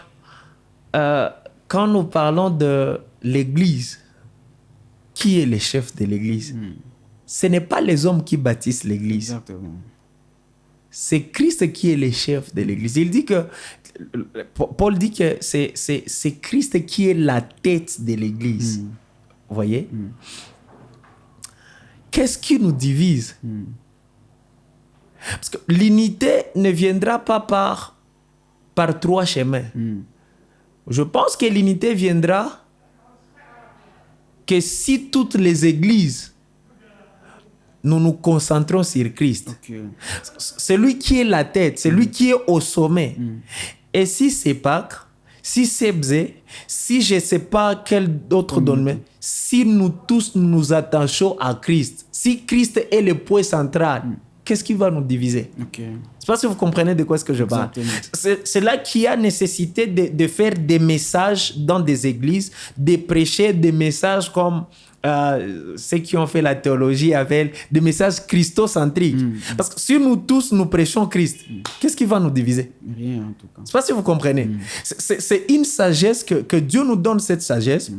Speaker 2: quand nous parlons de l'Église, qui est le chef de l'Église? Ce n'est pas les hommes qui bâtissent l'Église.
Speaker 1: Exactement.
Speaker 2: C'est Christ qui est le chef de l'Église. Il dit que Paul dit que c'est Christ qui est la tête de l'Église. Vous voyez? Qu'est-ce qui nous divise? Parce que l'unité ne viendra pas par trois chemins. Je pense que l'unité viendra que si toutes les églises nous nous concentrons sur Christ. C'est lui qui est la tête, c'est lui qui est au sommet. Et si c'est Pâques, si c'est Bzé, si je ne sais pas quel autre domaine, si nous tous nous attachons à Christ, si Christ est le point central, qu'est-ce qui va nous diviser? Je ne sais pas si vous comprenez de quoi est-ce que je parle. C'est là qu'il y a nécessité de faire des messages dans des églises, de prêcher des messages comme ceux qui ont fait la théologie appellent des messages christocentriques. Parce que si nous tous nous prêchons Christ, qu'est-ce qui va nous diviser?
Speaker 1: Rien en tout cas.
Speaker 2: Je ne sais pas si vous comprenez. C'est une sagesse que Dieu nous donne, cette sagesse,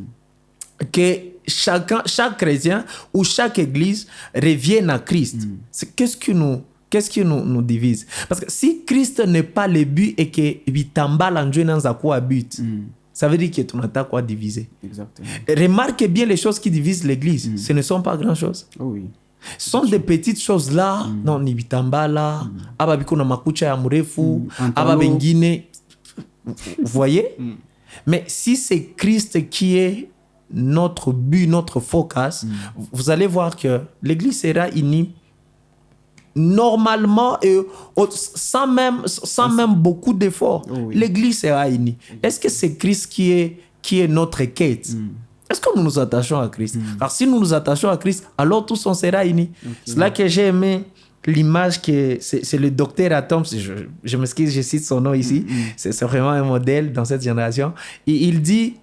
Speaker 2: que chaque chrétien ou chaque église revienne à Christ. Qu'est-ce qui nous divise? Parce que si Christ n'est pas le but et que bitamba l'enjeu dans quoi but, ça veut dire que tu n'as quoi diviser.
Speaker 1: Exactement.
Speaker 2: Remarquez bien les choses qui divisent l'église. Ce ne sont pas grand-chose.
Speaker 1: Oui.
Speaker 2: Ce sont des petites choses là. Non, ni bitamba là. Ababiko na makucha ya mrefu. Ababengine. Vous voyez? Mais si c'est Christ qui est notre but, notre focus, vous allez voir que l'église sera unie normalement et sans même beaucoup d'efforts. L'église sera unie. Est-ce que c'est Christ qui est notre quête? Est-ce que nous nous attachons à Christ? Car si nous nous attachons à Christ, alors tous on sera unis. C'est là que j'ai aimé l'image que c'est le docteur Atom, je m'excuse, je cite son nom ici, c'est vraiment un modèle dans cette génération. Et il dit,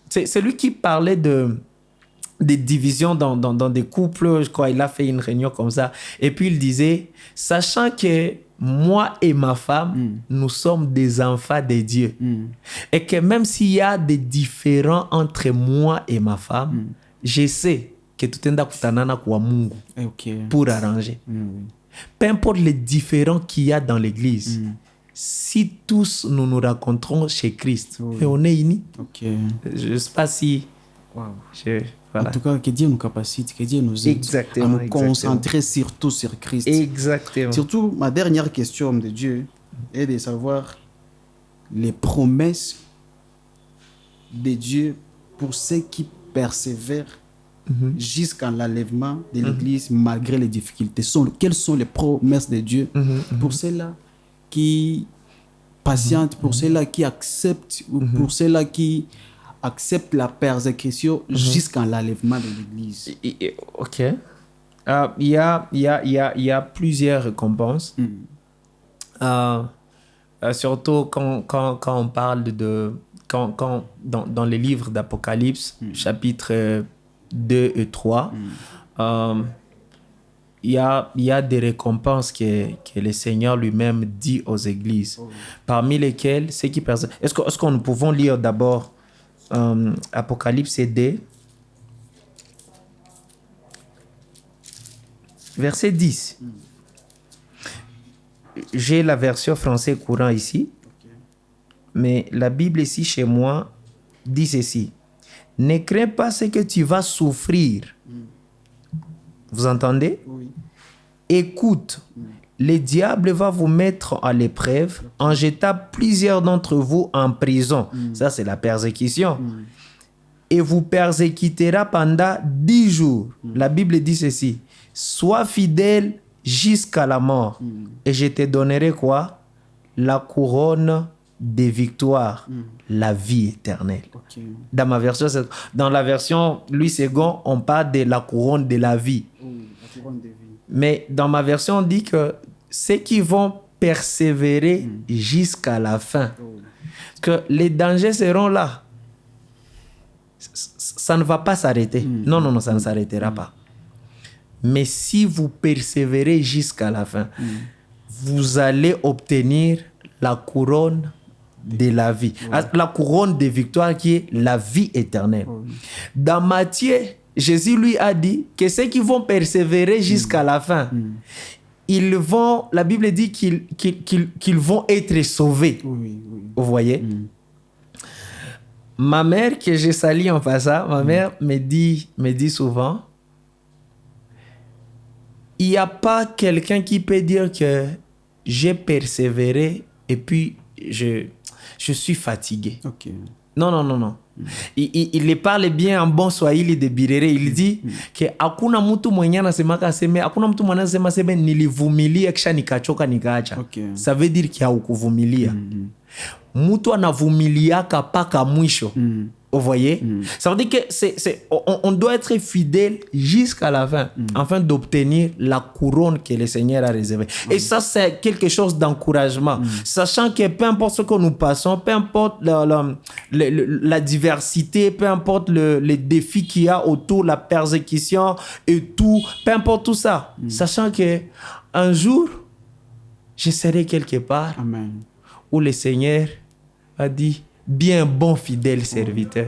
Speaker 2: c'est lui qui parlait des divisions dans des couples, je crois, il a fait une réunion comme ça. Et puis il disait, sachant que moi et ma femme, nous sommes des enfants de Dieu. Et que même s'il y a des différends entre moi et ma femme, je sais que tout est kutanana kwa Mungu pour arranger. Peu importe les différends qu'il y a dans l'église, si tous nous nous rencontrons chez Christ, et on est unis. Je ne sais pas si...
Speaker 1: Voilà. En tout cas, que Dieu nous capacite, que Dieu nous aide à nous concentrer surtout sur Christ.
Speaker 2: Exactement.
Speaker 1: Surtout, ma dernière question de Dieu est de savoir les promesses de Dieu pour ceux qui persévèrent jusqu'à l'enlèvement de l'Église malgré les difficultés. Quelles sont les promesses de Dieu pour ceux-là qui patientent, pour ceux-là qui acceptent, ou pour ceux-là qui accepte la persécution jusqu'à l'enlèvement de l'Église?
Speaker 2: Ok. Il y a plusieurs récompenses. Surtout quand on parle dans les livres d'Apocalypse, chapitre 2 et 3, il y a des récompenses que le Seigneur lui-même dit aux églises, parmi lesquelles ceux qui persécutent. Est-ce que nous pouvons lire d'abord Apocalypse 2, verset 10. J'ai la version français courant ici, mais la Bible ici chez moi dit ceci: ne crains pas ce que tu vas souffrir. Vous entendez? Écoute, le diable va vous mettre à l'épreuve en jetant plusieurs d'entre vous en prison. Ça, c'est la persécution. Et vous persécutera pendant 10 jours. La Bible dit ceci. Sois fidèle jusqu'à la mort. Et je te donnerai quoi? La couronne des victoires, la vie éternelle.
Speaker 1: Okay.
Speaker 2: Dans la version Louis II, on parle de la couronne de la vie.
Speaker 1: La couronne de vie. Mais
Speaker 2: dans ma version, on dit que ceux qui vont persévérer jusqu'à la fin, que les dangers seront là. Ça ne va pas s'arrêter. Non, ça ne s'arrêtera pas. Mais si vous persévérez jusqu'à la fin, vous allez obtenir la couronne de la vie. La couronne de victoire qui est la vie éternelle. Dans Matthieu, Jésus lui a dit que ceux qui vont persévérer jusqu'à la fin, la Bible dit qu'ils vont être sauvés. Vous voyez? Ma mère, que je salue en passant, ma mère me dit souvent, il n'y a pas quelqu'un qui peut dire que j'ai persévéré et puis je suis fatigué.
Speaker 1: Okay.
Speaker 2: Non. Il parle bien en bon swahili de Birere. Il dit que hakuna mtu mwenye anasemaka aseme, hakuna mtu mwenye anasema aseme nilivumilia kisha nikachoka nikaacha. Okay. Ça veut dire qu'il haukuvumilia. Mtu anavumiliaka paka mwisho. Vous voyez? Ça veut dire que on doit être fidèle jusqu'à la fin afin d'obtenir la couronne que le Seigneur a réservée. Et ça, c'est quelque chose d'encouragement. Sachant que peu importe ce que nous passons, peu importe la diversité, peu importe les défis qu'il y a autour, la persécution et tout, peu importe tout ça. Sachant que un jour, je serai quelque part où le Seigneur a dit, bien bon fidèle serviteur.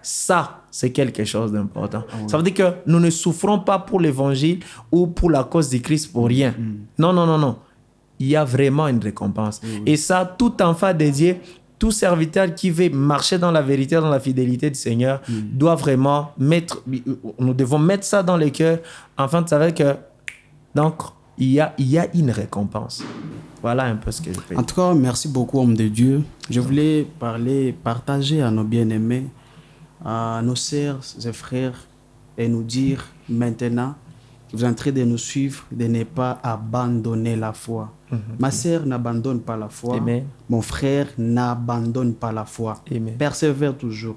Speaker 2: Ça, c'est quelque chose d'important. Ça veut dire que nous ne souffrons pas pour l'évangile ou pour la cause de Christ pour rien. Non. Il y a vraiment une récompense. Et ça, tout enfant de Dieu, tout serviteur qui veut marcher dans la vérité, dans la fidélité du Seigneur, doit vraiment nous devons mettre ça dans le cœur afin de savoir que, donc, il y a une récompense. Voilà un peu ce que je fais.
Speaker 1: En tout cas, merci beaucoup, homme de Dieu. Je voulais partager à nos bien-aimés, à nos sœurs et frères, et nous dire maintenant que vous êtes en train de nous suivre, de ne pas abandonner la foi. Ma sœur n'abandonne pas la foi.
Speaker 2: Amen.
Speaker 1: Mon frère n'abandonne pas la foi.
Speaker 2: Amen.
Speaker 1: Persévère toujours.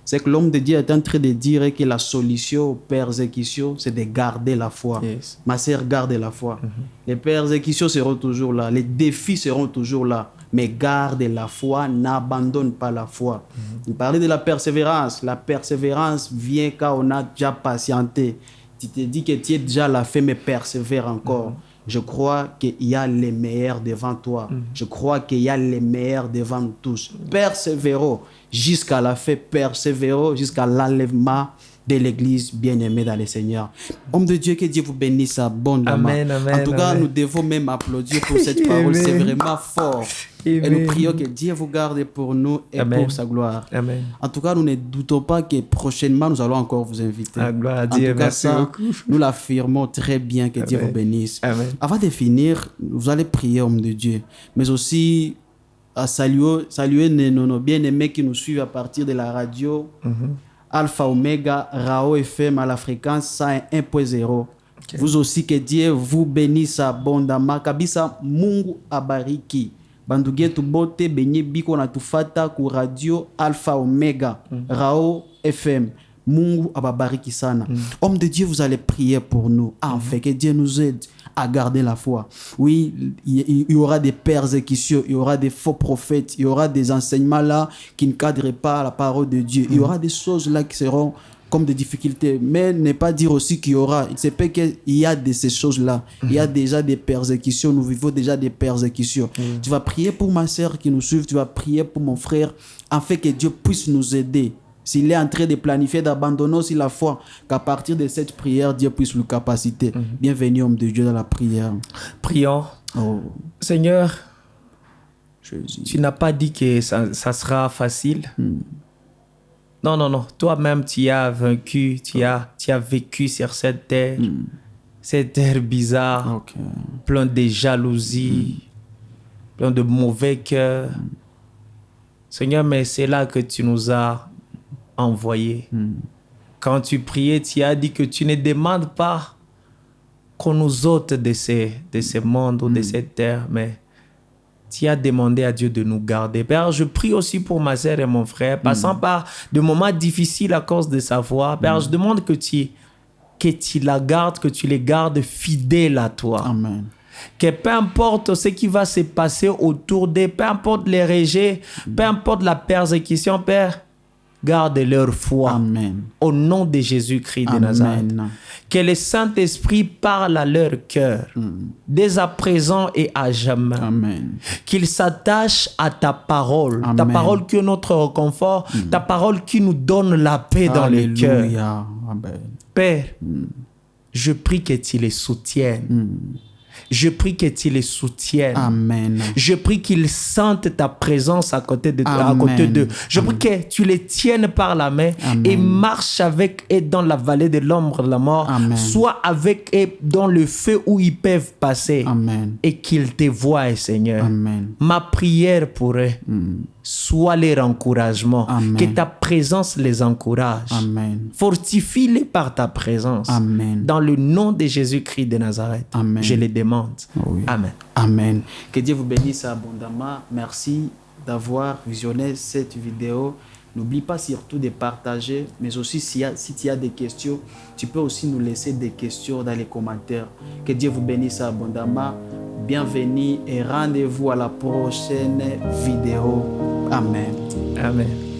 Speaker 1: C'est que l'homme de Dieu est en train de dire que la solution aux persécutions, c'est de garder la foi.
Speaker 2: Yes.
Speaker 1: Ma sœur, garde la foi. Les persécutions seront toujours là. Les défis seront toujours là. Mais garde la foi, n'abandonne pas la foi. Vous parlez de la persévérance. La persévérance vient quand on a déjà patienté. Tu te dis que tu es déjà à la fin, mais persévère encore. Je crois qu'il y a les meilleurs devant toi. Je crois qu'il y a les meilleurs devant nous tous. Persévérons jusqu'à la fin. Persévérons jusqu'à l'enlèvement de l'église bien-aimée dans le Seigneur. Homme de Dieu, que Dieu vous bénisse abondamment. En tout cas, nous devons même applaudir pour cette parole. C'est vraiment fort. Et nous prions que Dieu vous garde pour nous et pour sa gloire.
Speaker 2: Amen.
Speaker 1: En tout cas, nous ne doutons pas que prochainement, nous allons encore vous inviter.
Speaker 2: Gloire à Dieu.
Speaker 1: En tout cas, ça, nous l'affirmons très bien. Que Dieu vous bénisse.
Speaker 2: Amen.
Speaker 1: Avant de finir, vous allez prier, homme de Dieu. Mais aussi, à saluer nos bien-aimés qui nous suivent à partir de la radio. Alpha Omega, Rao FM à la fréquence 101.0. Okay. Vous aussi, que Dieu vous bénisse abondamment. Kabisa Mungu abariki. Bandugie tubote benye biko na tufata ku radio Alpha Omega, Rao FM. Mungu ababariki sana. Homme de Dieu, vous allez prier pour nous. Enfin, que Dieu nous aide à garder la foi. Oui, il y aura des persécutions, il y aura des faux prophètes, il y aura des enseignements là qui ne cadrent pas la parole de Dieu. Il y aura des choses là qui seront comme des difficultés. Mais ne pas dire aussi qu'il y aura. Il se peut qu'il y a de ces choses-là. Il y a déjà des persécutions. Nous vivons déjà des persécutions. Tu vas prier pour ma sœur qui nous suit. Tu vas prier pour mon frère afin que Dieu puisse nous aider. S'il est en train de planifier d'abandonner aussi la foi, qu'à partir de cette prière, Dieu puisse le capaciter. Bienvenue, homme de Dieu, dans la prière.
Speaker 2: Prions. Seigneur, Jésus. Tu n'as pas dit que ça sera facile. Non. Toi-même, tu as vaincu, tu as vécu sur cette terre. cet air bizarre,
Speaker 1: Ok.
Speaker 2: plein de jalousie, plein de mauvais cœur. Seigneur, mais c'est là que tu nous as envoyés. Quand tu priais, tu as dit que tu ne demandes pas qu'on nous ôte de ces mondes ou de cette terre, mais tu as demandé à Dieu de nous garder. Père, je prie aussi pour ma sœur et mon frère, passant par de moments difficiles à cause de sa voix. Père, je demande que tu la gardes, que tu les gardes fidèles à toi.
Speaker 1: Amen.
Speaker 2: Que peu importe ce qui va se passer autour d'eux, peu importe les rejets, peu importe la persécution, Père, garde leur foi.
Speaker 1: Amen.
Speaker 2: Au nom de Jésus-Christ de Nazareth. Que le Saint-Esprit parle à leur cœur, dès à présent et à jamais.
Speaker 1: Amen.
Speaker 2: Qu'il s'attache à ta parole,
Speaker 1: Amen.
Speaker 2: ta parole qui est notre réconfort, ta parole qui nous donne la paix dans le cœur.
Speaker 1: Alléluia. Amen.
Speaker 2: Père, je prie que tu les soutiennes. Je prie que tu les soutiennes.
Speaker 1: Amen.
Speaker 2: Je prie qu'ils sentent ta présence à côté d'eux. Je prie que tu les tiennes par la main et marches avec eux dans la vallée de l'ombre de la mort.
Speaker 1: Amen.
Speaker 2: Sois avec eux dans le feu où ils peuvent passer.
Speaker 1: Amen.
Speaker 2: Et qu'ils te voient, Seigneur.
Speaker 1: Amen.
Speaker 2: Ma prière pour eux, soit leur encouragement.
Speaker 1: Amen.
Speaker 2: Que ta présence les encourage.
Speaker 1: Amen.
Speaker 2: Fortifie-les par ta présence.
Speaker 1: Amen.
Speaker 2: Dans le nom de Jésus-Christ de Nazareth,
Speaker 1: Amen.
Speaker 2: je les demande.
Speaker 1: Oui.
Speaker 2: Amen.
Speaker 1: Amen. Que Dieu vous bénisse abondamment. Merci d'avoir visionné cette vidéo. N'oublie pas surtout de partager, mais aussi si tu as des questions, tu peux aussi nous laisser des questions dans les commentaires. Que Dieu vous bénisse abondamment. Bienvenue et rendez-vous à la prochaine vidéo. Amen.
Speaker 2: Amen.